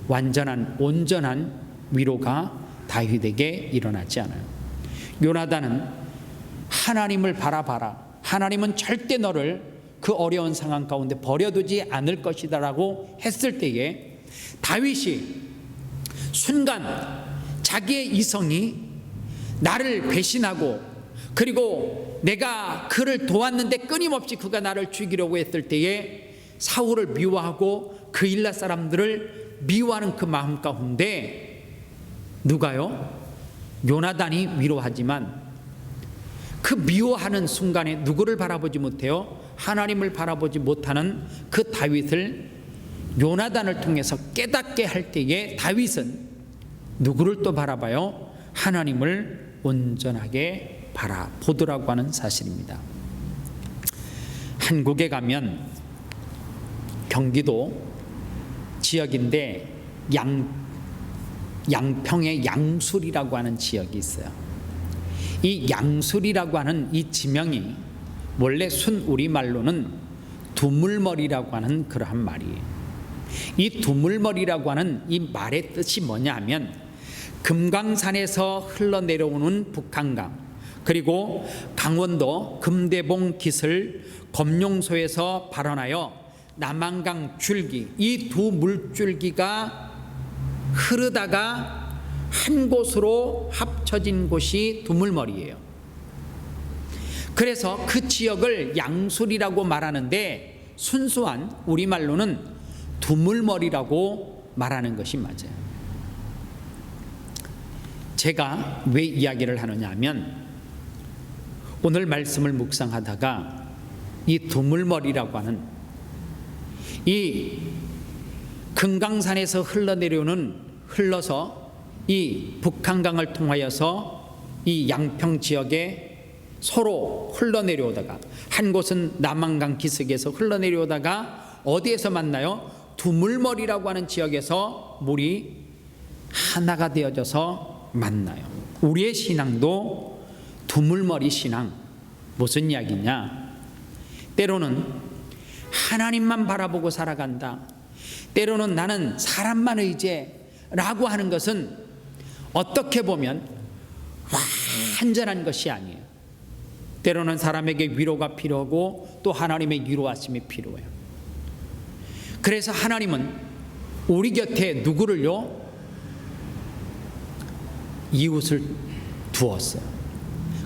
S1: 온전한 위로가 다윗에게 일어나지 않아요. 요나단은 하나님을 바라봐라, 하나님은 절대 너를 그 어려운 상황 가운데 버려두지 않을 것이다 라고 했을 때에 다윗이 순간 자기의 이성이 나를 배신하고, 그리고 내가 그를 도왔는데 끊임없이 그가 나를 죽이려고 했을 때에 사울을 미워하고 그 일라 사람들을 미워하는 그 마음 가운데 누가요? 요나단이 위로하지만 그 미워하는 순간에 누구를 바라보지 못해요? 하나님을 바라보지 못하는 그 다윗을 요나단을 통해서 깨닫게 할 때에 다윗은 누구를 또 바라봐요? 하나님을 온전하게 바라보더라고 하는 사실입니다. 한국에 가면 경기도 지역인데 양평의 양술이라고 하는 지역이 있어요. 이 양술이라고 하는 이 지명이 원래 순 우리말로는 두물머리라고 하는 그러한 말이에요. 이 두물머리라고 하는 이 말의 뜻이 뭐냐 하면 금강산에서 흘러내려오는 북한강, 그리고 강원도 금대봉 깃을 검룡소에서 발원하여 남한강 줄기, 이 두 물줄기가 흐르다가 한 곳으로 합쳐진 곳이 두물머리예요. 그래서 그 지역을 양술이라고 말하는데 순수한 우리말로는 두물머리라고 말하는 것이 맞아요. 제가 왜 이야기를 하느냐 하면 오늘 말씀을 묵상하다가 이 두물머리라고 하는 이 금강산에서 흘러서 이 북한강을 통하여서 이 양평 지역에 서로 흘러내려오다가 한 곳은 남한강 기슭에서 흘러내려오다가 어디에서 만나요? 두물머리라고 하는 지역에서 물이 하나가 되어져서 만나요. 우리의 신앙도 두물머리 신앙. 무슨 이야기냐? 때로는 하나님만 바라보고 살아간다. 때로는 나는 사람만 의지라고 하는 것은 어떻게 보면 완전한 것이 아니에요. 때로는 사람에게 위로가 필요하고 또 하나님의 위로하심이 필요해요. 그래서 하나님은 우리 곁에 누구를요? 이웃을 두었어요.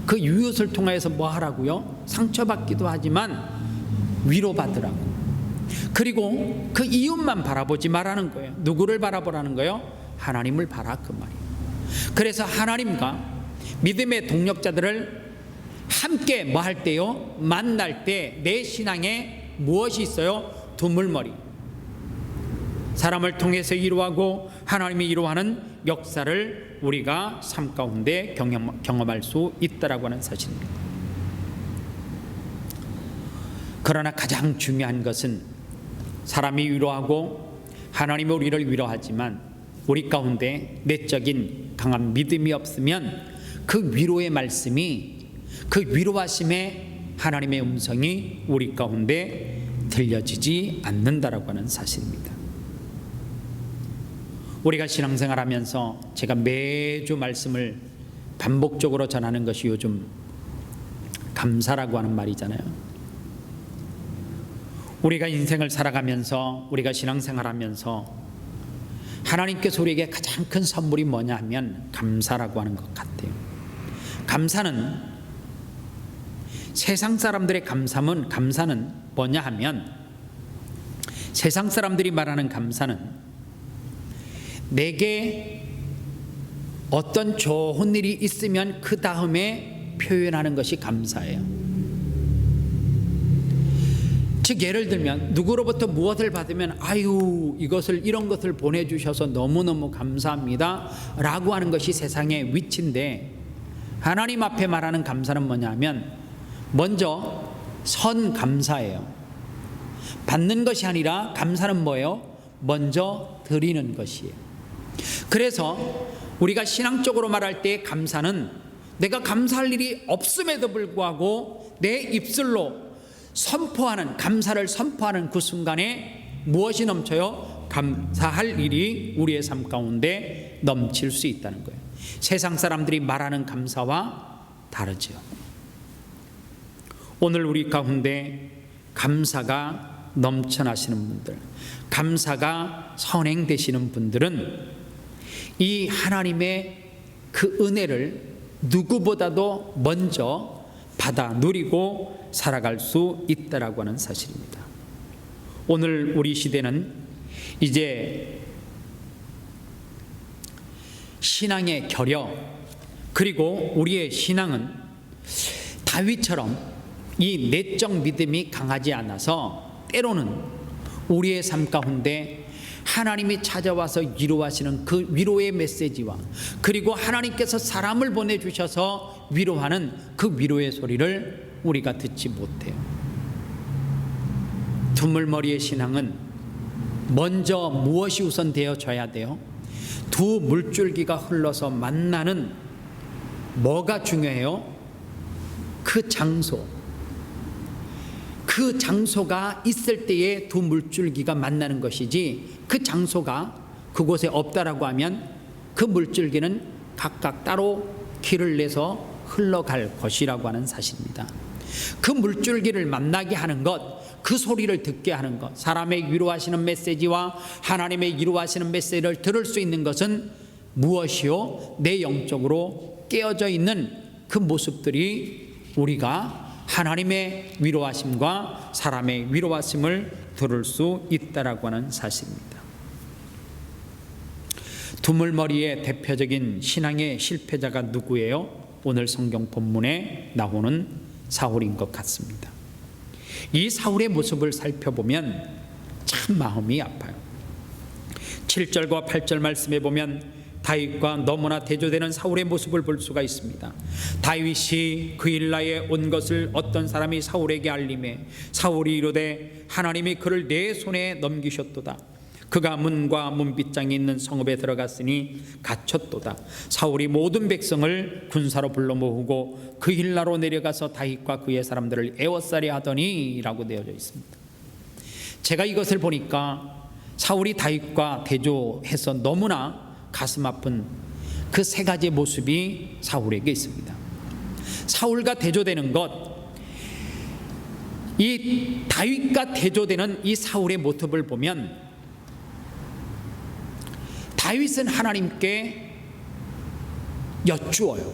S1: 그 이웃을 통해서 뭐 하라고요? 상처받기도 하지만 위로받으라고. 그리고 그 이웃만 바라보지 말라는 거예요. 누구를 바라보라는 거예요? 하나님을 바라, 그 말이에요. 그래서 하나님과 믿음의 동력자들을 함께 뭐 할 때요? 만날 때 내 신앙에 무엇이 있어요? 두물머리. 사람을 통해서 위로하고 하나님이 위로하는 역사를 우리가 삶 가운데 경험할 수 있다라고 하는 사실입니다. 그러나 가장 중요한 것은 사람이 위로하고 하나님이 우리를 위로하지만 우리 가운데 내적인 강한 믿음이 없으면 그 위로의 말씀이, 그 위로하심의 하나님의 음성이 우리 가운데 들려지지 않는다라고 하는 사실입니다. 우리가 신앙생활하면서 제가 매주 말씀을 반복적으로 전하는 것이 요즘 감사라고 하는 말이잖아요. 우리가 인생을 살아가면서, 우리가 신앙생활하면서 하나님께서 우리에게 가장 큰 선물이 뭐냐 하면 감사라고 하는 것 같아요. 감사는, 세상 사람들의 감사는 뭐냐 하면, 세상 사람들이 말하는 감사는 내게 어떤 좋은 일이 있으면 그 다음에 표현하는 것이 감사예요. 즉 예를 들면 누구로부터 무엇을 받으면 아유 이런 것을 보내주셔서 너무너무 감사합니다 라고 하는 것이 세상의 위치인데, 하나님 앞에 말하는 감사는 뭐냐면 먼저 선감사예요. 받는 것이 아니라 감사는 뭐예요? 먼저 드리는 것이에요. 그래서 우리가 신앙적으로 말할 때 감사는 내가 감사할 일이 없음에도 불구하고 내 입술로 선포하는, 감사를 선포하는 그 순간에 무엇이 넘쳐요? 감사할 일이 우리의 삶 가운데 넘칠 수 있다는 거예요. 세상 사람들이 말하는 감사와 다르죠. 오늘 우리 가운데 감사가 넘쳐나시는 분들, 감사가 선행되시는 분들은 이 하나님의 그 은혜를 누구보다도 먼저 받아 누리고 살아갈 수 있다라고 하는 사실입니다. 오늘 우리 시대는 이제 신앙의 결여, 그리고 우리의 신앙은 다윗처럼 이 내적 믿음이 강하지 않아서 때로는 우리의 삶 가운데 하나님이 찾아와서 위로하시는 그 위로의 메시지와, 그리고 하나님께서 사람을 보내주셔서 위로하는 그 위로의 소리를 우리가 듣지 못해요. 두물머리의 신앙은 먼저 무엇이 우선되어져야 돼요? 두 물줄기가 흘러서 만나는 뭐가 중요해요? 그 장소. 그 장소가 있을 때에 두 물줄기가 만나는 것이지, 그 장소가 그곳에 없다라고 하면 그 물줄기는 각각 따로 길을 내서 흘러갈 것이라고 하는 사실입니다. 그 물줄기를 만나게 하는 것, 그 소리를 듣게 하는 것, 사람의 위로하시는 메시지와 하나님의 위로하시는 메시지를 들을 수 있는 것은 무엇이요? 내 영적으로 깨어져 있는 그 모습들이 우리가 하나님의 위로하심과 사람의 위로하심을 들을 수 있다라고 하는 사실입니다. 두물머리의 대표적인 신앙의 실패자가 누구예요? 오늘 성경 본문에 나오는 사울인 것 같습니다. 이 사울의 모습을 살펴보면 참 마음이 아파요. 7절과 8절 말씀에 보면 다윗과 너무나 대조되는 사울의 모습을 볼 수가 있습니다. 다윗이 그일라에 온 것을 어떤 사람이 사울에게 알림해 사울이 이르되 하나님이 그를 내 손에 넘기셨도다. 그가 문과 문빗장이 있는 성읍에 들어갔으니 갇혔도다. 사울이 모든 백성을 군사로 불러 모으고 그일라로 내려가서 다윗과 그의 사람들을 에워싸려 하더니 라고 되어져 있습니다. 제가 이것을 보니까 사울이 다윗과 대조해서 너무나 가슴 아픈 그 세 가지 모습이 사울에게 있습니다. 사울과 대조되는 것, 이 다윗과 대조되는 이 사울의 모습을 보면 다윗은 하나님께 여쭈어요.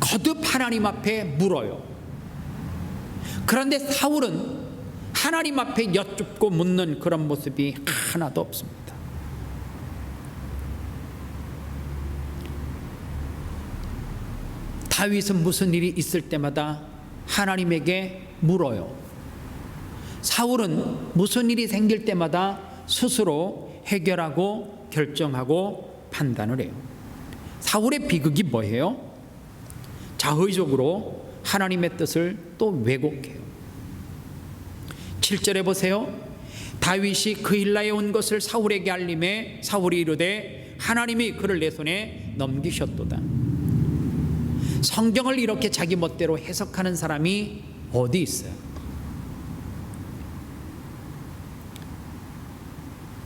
S1: 거듭 하나님 앞에 물어요. 그런데 사울은 하나님 앞에 여쭙고 묻는 그런 모습이 하나도 없습니다. 다윗은 무슨 일이 있을 때마다 하나님에게 물어요. 사울은 무슨 일이 생길 때마다 스스로 해결하고 결정하고 판단을 해요. 사울의 비극이 뭐예요? 자의적으로 하나님의 뜻을 또 왜곡해요. 7절에 보세요. 다윗이 그일라에 온 것을 사울에게 알림해 사울이 이르되 하나님이 그를 내 손에 넘기셨도다. 성경을 이렇게 자기 멋대로 해석하는 사람이 어디 있어요?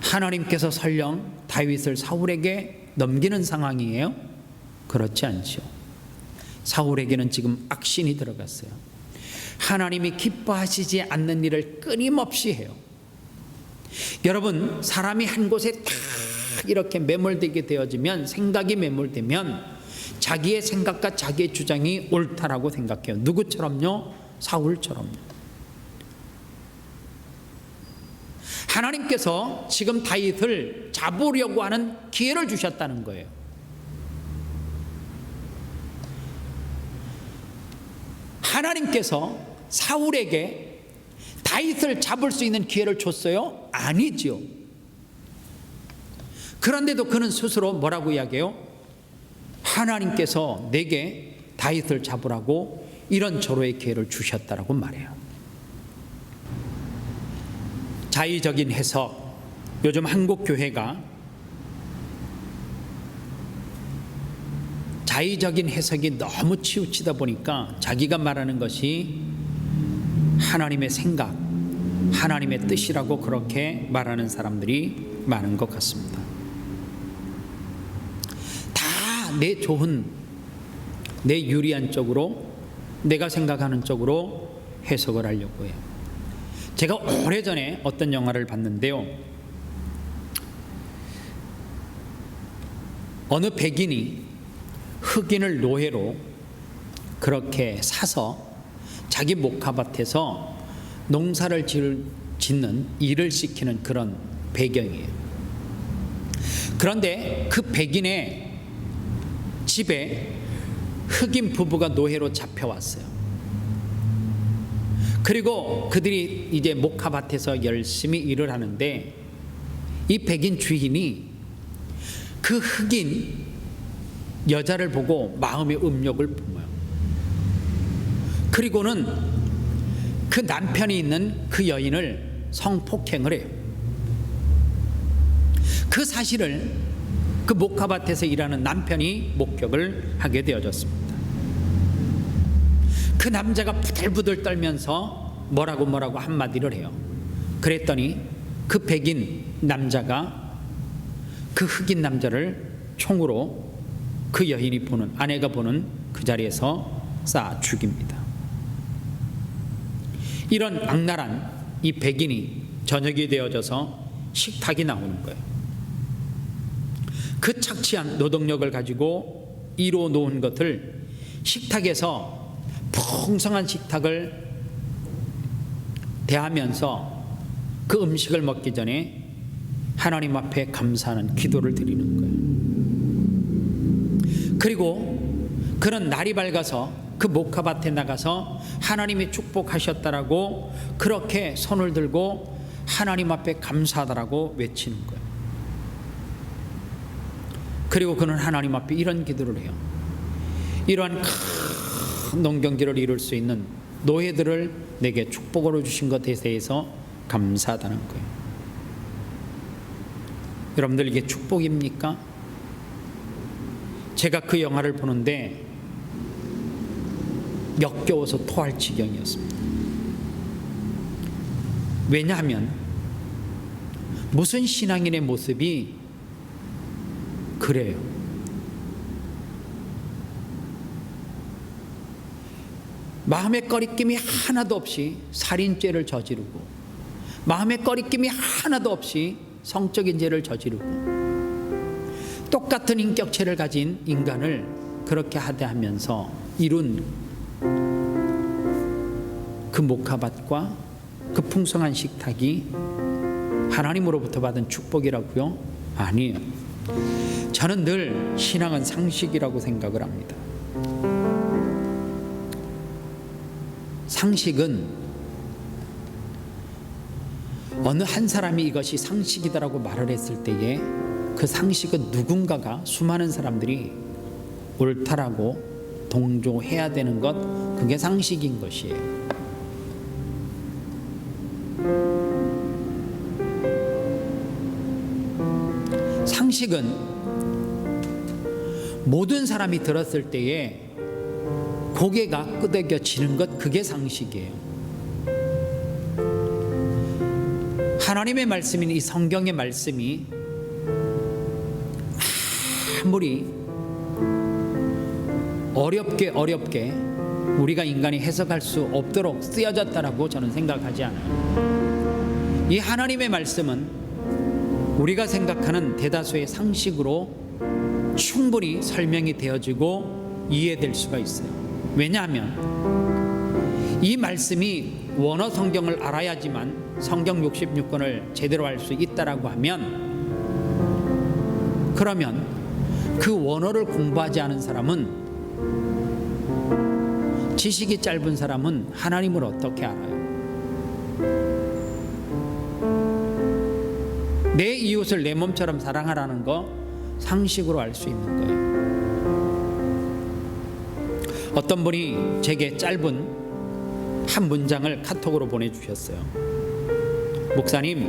S1: 하나님께서 설령 다윗을 사울에게 넘기는 상황이에요? 그렇지 않죠. 사울에게는 지금 악신이 들어갔어요. 하나님이 기뻐하시지 않는 일을 끊임없이 해요. 여러분, 사람이 한 곳에 딱 이렇게 매몰되게 되어지면, 생각이 매몰되면 자기의 생각과 자기의 주장이 옳다라고 생각해요. 누구처럼요? 사울처럼요. 하나님께서 지금 다윗을 잡으려고 하는 기회를 주셨다는 거예요. 하나님께서 사울에게 다윗을 잡을 수 있는 기회를 줬어요? 아니지요. 그런데도 그는 스스로 뭐라고 이야기해요? 하나님께서 내게 다윗을 잡으라고 이런 절호의 기회를 주셨다라고 말해요. 자의적인 해석, 요즘 한국 교회가 자의적인 해석이 너무 치우치다 보니까 자기가 말하는 것이 하나님의 생각, 하나님의 뜻이라고 그렇게 말하는 사람들이 많은 것 같습니다. 다 내 좋은, 내 유리한 쪽으로, 내가 생각하는 쪽으로 해석을 하려고 해요. 제가 오래전에 어떤 영화를 봤는데요, 어느 백인이 흑인을 노예로 그렇게 사서 자기 목화밭에서 농사를 짓는 일을 시키는 그런 배경이에요. 그런데 그 백인의 집에 흑인 부부가 노예로 잡혀왔어요. 그리고 그들이 이제 목화밭에서 열심히 일을 하는데 이 백인 주인이 그 흑인 여자를 보고 마음의 음욕을 뿜어요. 그리고는 그 남편이 있는 그 여인을 성폭행을 해요. 그 사실을 그 목화밭에서 일하는 남편이 목격을 하게 되어졌습니다. 그 남자가 부들부들 떨면서 뭐라고 한마디를 해요. 그랬더니 그 백인 남자가 그 흑인 남자를 총으로 그 여인이 보는, 아내가 보는 그 자리에서 쏴 죽입니다. 이런 악랄한 이 백인이 저녁이 되어져서 식탁이 나오는 거예요. 그 착취한 노동력을 가지고 이뤄 놓은 것을 식탁에서 풍성한 식탁을 대하면서 그 음식을 먹기 전에 하나님 앞에 감사하는 기도를 드리는 거예요. 그리고 그런 날이 밝아서 그 목화밭에 나가서 하나님이 축복하셨다라고 그렇게 손을 들고 하나님 앞에 감사하다라고 외치는 거예요. 그리고 그는 하나님 앞에 이런 기도를 해요. 이러한 큰 농경지를 이룰 수 있는 노예들을 내게 축복으로 주신 것에 대해서 감사하다는 거예요. 여러분들, 이게 축복입니까? 제가 그 영화를 보는데 역겨워서 토할 지경이었습니다. 왜냐하면 무슨 신앙인의 모습이 그래요. 마음의 꺼리낌이 하나도 없이 살인죄를 저지르고, 마음의 꺼리낌이 하나도 없이 성적인 죄를 저지르고, 똑같은 인격체를 가진 인간을 그렇게 하대하면서 이룬 그 목화밭과 그 풍성한 식탁이 하나님으로부터 받은 축복이라고요? 아니에요. 저는 늘 신앙은 상식이라고 생각을 합니다. 상식은 어느 한 사람이 이것이 상식이다라고 말을 했을 때에 그 상식은 누군가가, 수많은 사람들이 옳다라고 동조해야 되는 것, 그게 상식인 것이에요. 상식은 모든 사람이 들었을 때에 고개가 끄덕여지는 것, 그게 상식이에요. 하나님의 말씀인 이 성경의 말씀이 아무리 어렵게 우리가 인간이 해석할 수 없도록 쓰여졌다라고 저는 생각하지 않아요. 이 하나님의 말씀은 우리가 생각하는 대다수의 상식으로 충분히 설명이 되어지고 이해될 수가 있어요. 왜냐하면 이 말씀이 원어 성경을 알아야지만 성경 66권을 제대로 알 수 있다라고 하면, 그러면 그 원어를 공부하지 않은 사람은, 지식이 짧은 사람은 하나님을 어떻게 알아요? 내 이웃을 내 몸처럼 사랑하라는 거 상식으로 알 수 있는 거예요. 어떤 분이 제게 짧은 한 문장을 카톡으로 보내주셨어요. 목사님,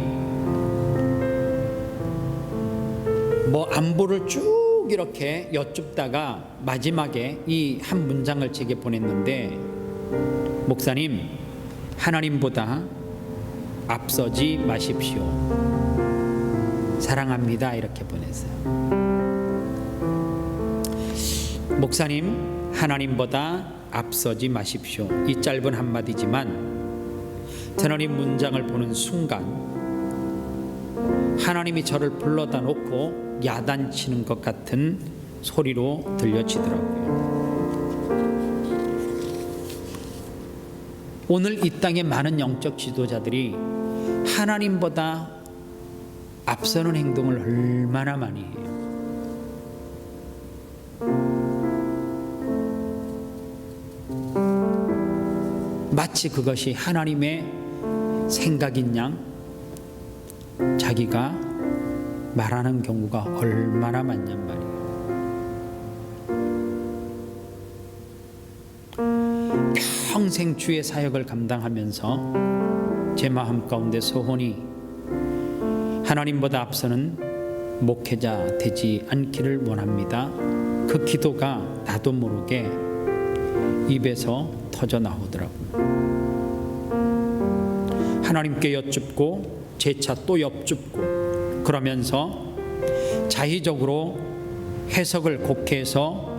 S1: 뭐 안부를 쭉 이렇게 여쭙다가 마지막에 이 한 문장을 제게 보냈는데, 목사님, 하나님보다 앞서지 마십시오. 사랑합니다. 이렇게 보냈어요. 목사님, 하나님보다 앞서지 마십시오. 이 짧은 한마디지만 저는 이 문장을 보는 순간 하나님이 저를 불러다 놓고 야단치는 것 같은 소리로 들려지더라고요. 오늘 이 땅의 많은 영적 지도자들이 하나님보다 앞서는 행동을 얼마나 많이 해요. 마치 그것이 하나님의 생각인 양 자기가 말하는 경우가 얼마나 많냔 말이에요. 평생 주의 사역을 감당하면서 제 마음 가운데 소원이 하나님보다 앞서는 목회자 되지 않기를 원합니다. 그 기도가 나도 모르게 입에서 터져 나오더라고요. 하나님께 여쭙고 재차 또 여쭙고 그러면서 자의적으로 해석을 곡해서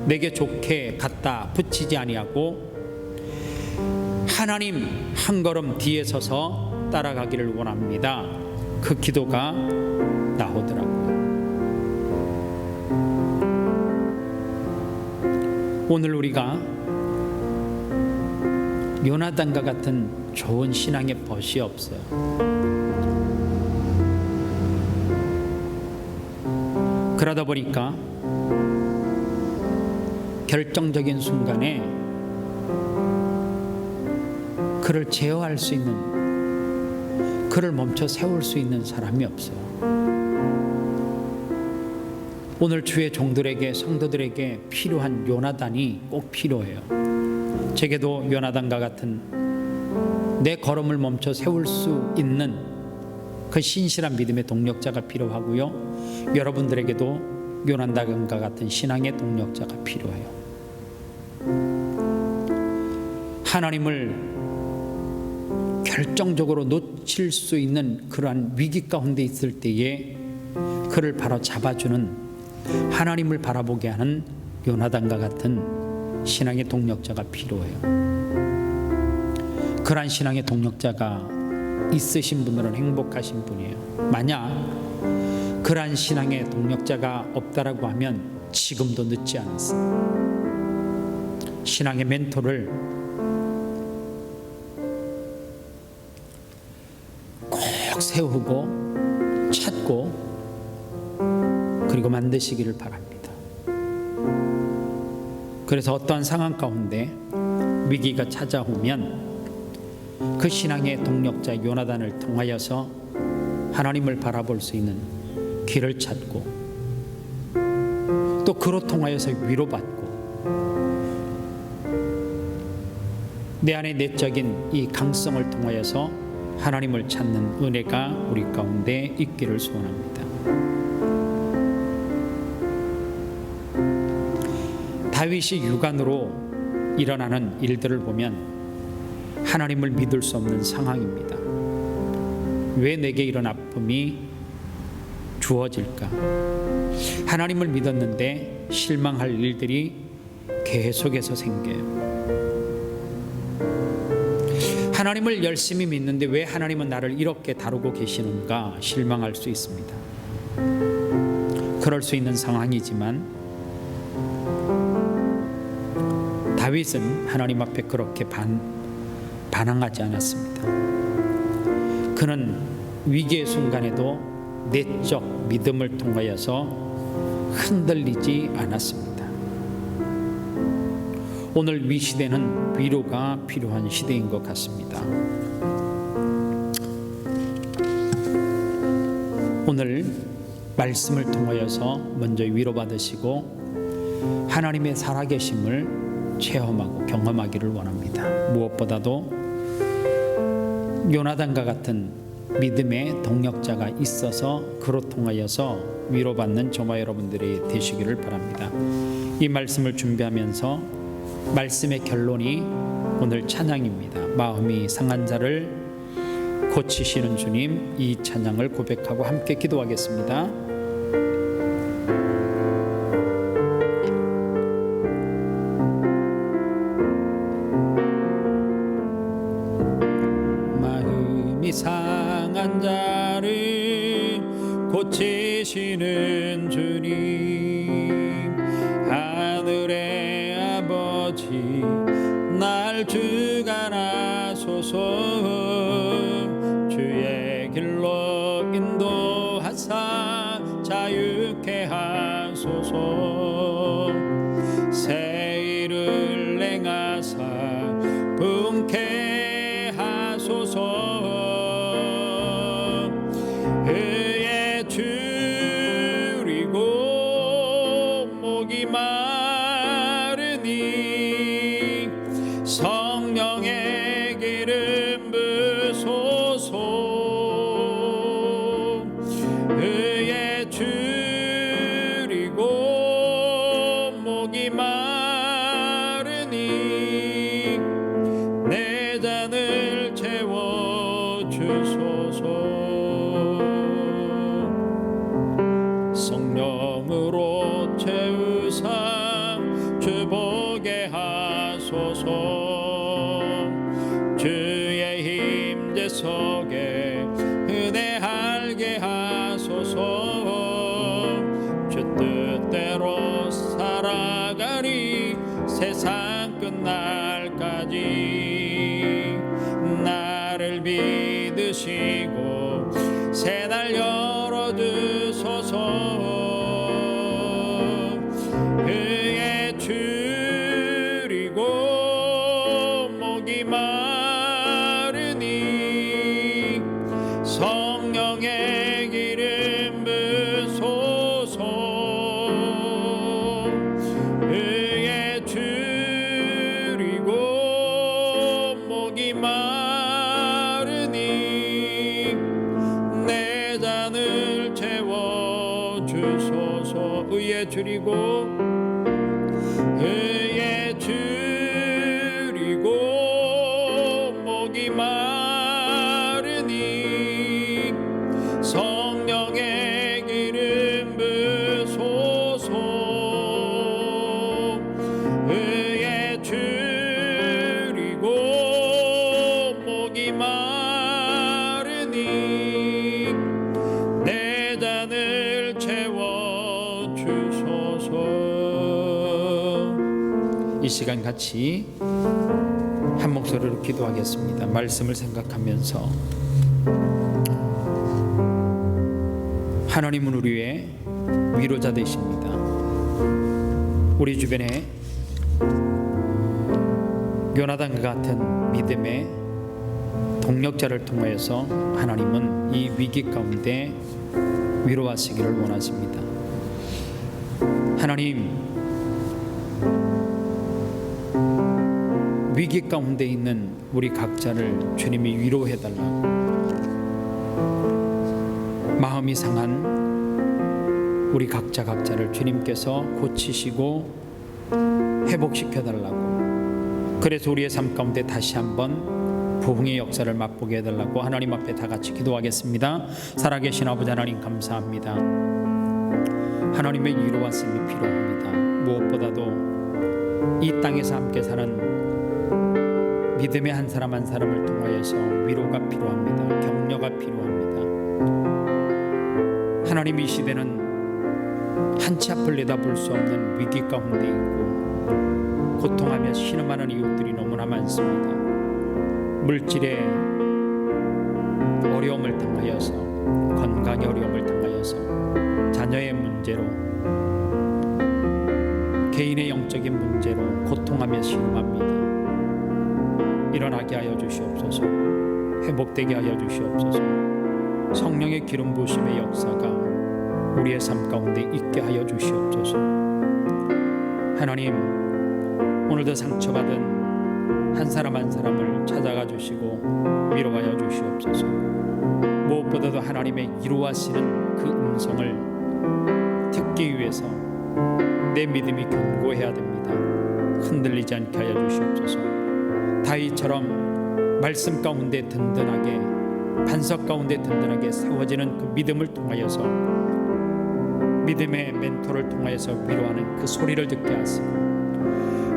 S1: 내게 좋게 갖다 붙이지 아니하고 하나님 한 걸음 뒤에 서서 따라가기를 원합니다. 그 기도가 나오더라고요. 오늘 우리가 요나단과 같은 좋은 신앙의 벗이 없어요. 그러다 보니까 결정적인 순간에 그를 제어할 수 있는, 그를 멈춰 세울 수 있는 사람이 없어요. 오늘 주의 종들에게, 성도들에게 필요한 요나단이 꼭 필요해요. 제게도 요나단과 같은 내 걸음을 멈춰 세울 수 있는 그 신실한 믿음의 동력자가 필요하고요. 여러분들에게도 요나단과 같은 신앙의 동력자가 필요해요. 하나님을 결정적으로 놓칠 수 있는 그러한 위기 가운데 있을 때에 그를 바로 잡아주는, 하나님을 바라보게 하는 요나단과 같은 신앙의 동력자가 필요해요. 그러한 신앙의 동력자가 있으신 분들은 행복하신 분이에요. 만약 그러한 신앙의 동력자가 없다라고 하면 지금도 늦지 않았어요. 신앙의 멘토를 꼭 세우고 찾고 그리고 만드시기를 바랍니다. 그래서 어떠한 상황 가운데 위기가 찾아오면 그 신앙의 동력자 요나단을 통하여서 하나님을 바라볼 수 있는 길을 찾고 또 그로 통하여서 위로받고 내 안의 내적인 이 강성을 통하여서 하나님을 찾는 은혜가 우리 가운데 있기를 소원합니다. 다윗이 육안으로 일어나는 일들을 보면 하나님을 믿을 수 없는 상황입니다. 왜 내게 이런 아픔이 주어질까? 하나님을 믿었는데 실망할 일들이 계속해서 생겨요. 하나님을 열심히 믿는데 왜 하나님은 나를 이렇게 다루고 계시는가 실망할 수 있습니다. 그럴 수 있는 상황이지만 다윗은 하나님 앞에 그렇게 반항하지 않았습니다. 그는 위기의 순간에도 내적 믿음을 통하여서 흔들리지 않았습니다. 오늘 위 시대는 위로가 필요한 시대인 것 같습니다. 오늘 말씀을 통하여서 먼저 위로받으시고 하나님의 살아계심을 체험하고 경험하기를 원합니다. 무엇보다도 요나단과 같은 믿음의 동력자가 있어서 그로 통하여서 위로받는 저와 여러분들이 되시기를 바랍니다. 이 말씀을 준비하면서 말씀의 결론이 오늘 찬양입니다. 마음이 상한 자를 고치시는 주님, 이 찬양을 고백하고 함께 기도하겠습니다. 마음이 상한 자를 고치시는 주님, 하늘의 아버지 날 주관하시네. 길로 인도하사 자유케 하소서. 새 일을 행하사 분케 하소서. 의에 줄이고 목이 마르니 성령의 기름 부소서. 의에 줄이고 목이 마르니 내 잔을 채워주소서. 성령으로 채우사 주보게 하소서. 주의 힘제 속에 은혜 알게 하소서. 주 뜻대로 살아가리 세상 끝날까지. 나를 믿으시고 새날 열어주소서. 의에 줄이고 목이 마르니 성령의 기름 부소서. 의에 줄이고 목이 마르니 내 잔을 채워주소서. 의에 줄이고 의에 줄이고 목이 마르니 성령의 기름 부소서. 의에 줄이고 목이 마르니 내 잔을 채워주소서. 이 시간 같이 한 목소리로 기도하겠습니다. 말씀을 생각하면서 하나님은 우리의 위로자 되십니다. 우리 주변에 요나단과 같은 믿음의 동력자를 통하여서 하나님은 이 위기 가운데 위로하시기를 원하십니다. 하나님, 위기 가운데 있는 우리 각자를 주님이 위로해달라고, 마음이 상한 우리 각자를 주님께서 고치시고 회복시켜달라고, 그래서 우리의 삶 가운데 다시 한번 부흥의 역사를 맛보게 해달라고 하나님 앞에 다 같이 기도하겠습니다. 살아계신 아버지 하나님 감사합니다. 하나님의 위로와 씀이 필요합니다. 무엇보다도 이 땅에서 함께 사는 믿음의 한 사람 한 사람을 통하여서 위로가 필요합니다. 격려가 필요합니다. 하나님, 이 시대는 한치 앞을 내다볼 수 없는 위기 가운데 있고 고통하며 신음하는 이웃들이 너무나 많습니다. 물질의 어려움을 당하여서, 건강의 어려움을 당하여서, 자녀의 문제로, 개인의 영적인 문제로 고통하며 신음합니다. 일어나게 하여 주시옵소서. 회복되게 하여 주시옵소서. 성령의 기름 부으심의 역사가 우리의 삶 가운데 있게 하여 주시옵소서. 하나님, 오늘도 상처받은 한 사람 한 사람을 찾아가 주시고 위로하여 주시옵소서. 무엇보다도 하나님의 위로하시는 그 음성을 듣기 위해서 내 믿음이 견고해야 됩니다. 흔들리지 않게 하여 주시옵소서. 다윗처럼 말씀 가운데 든든하게, 반석 가운데 든든하게 세워지는 그 믿음을 통하여서, 믿음의 멘토를 통하여서 위로하는 그 소리를 듣게 하시고,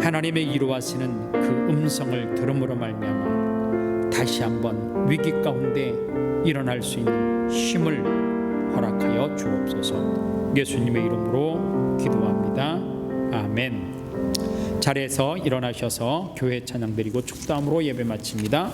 S1: 하나님의 위로하시는 그 음성을 들음으로 말미암아 다시 한번 위기 가운데 일어날 수 있는 힘을 허락하여 주옵소서. 예수님의 이름으로 기도합니다. 아멘. 자리에서 일어나셔서 교회 찬양 드리고 축도함으로 예배 마칩니다.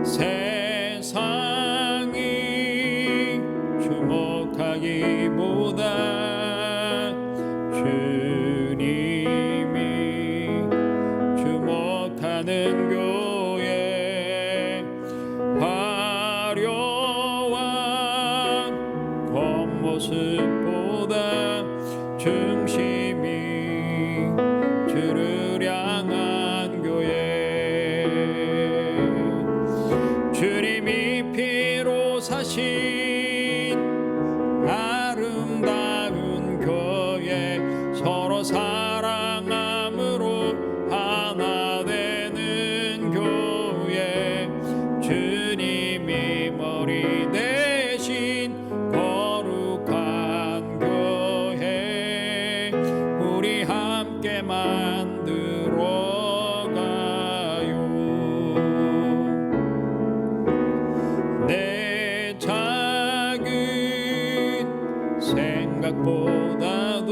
S2: 세상이 주목하기보다 주님이 주목하는 교회, 화려한 겉모습보다 중심이 주를 향한 교회, 주님이 피로 사신 아름다운 교회, 서로 사랑함으로 하나 되는 교회, 주님이 머리 대신 거룩한 교회, 우리 함께 만들어 가요. 내 작은 생각보다도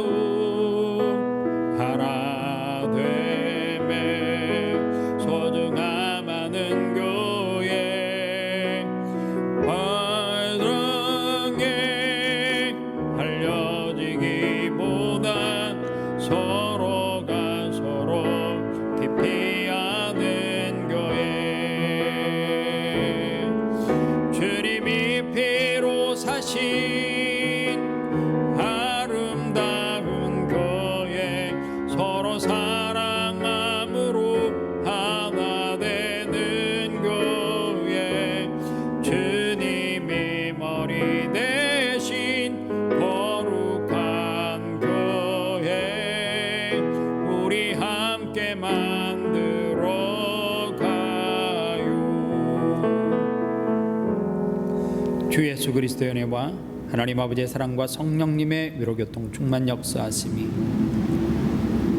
S2: 하나 됨에 소중함하는 교회, 화성에 알려지기보다 서로가 서로 깊이 아는 교회, 주님이 피로 사신 아름다운 교회, 서로 사랑함으로 하나 되는 교회, 주님이 머리 대신 거룩한 교회, 우리 함께 만들어 가요. 주 예수 그리스도의 은혜와 하나님 아버지의 사랑과 성령님의 위로교통 충만 역사하심이,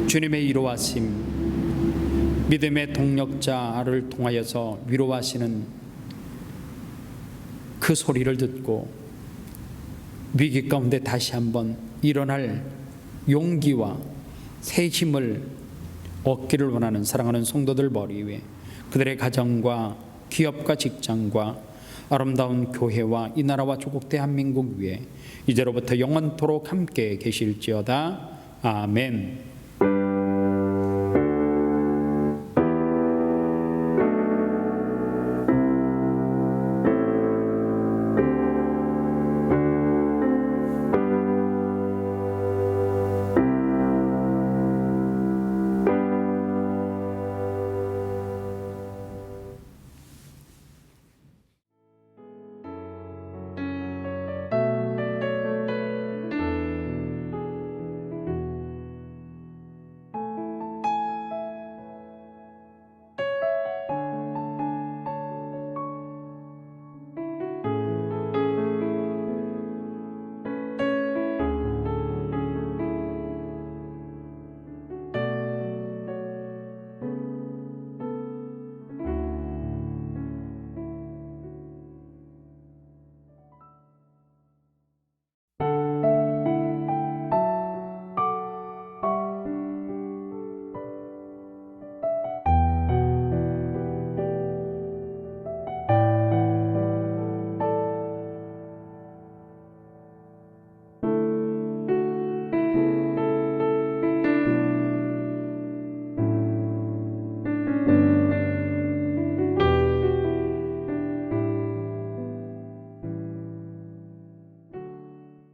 S2: 주님의 위로하심, 믿음의 동력자를 통하여서 위로하시는 그 소리를 듣고 위기 가운데 다시 한번 일어날 용기와 새 힘을 얻기를 원하는 사랑하는 성도들 머리 위에, 그들의 가정과 기업과 직장과 아름다운 교회와 이 나라와 조국 대한민국 위에 이제로부터 영원토록 함께 계실지어다. 아멘.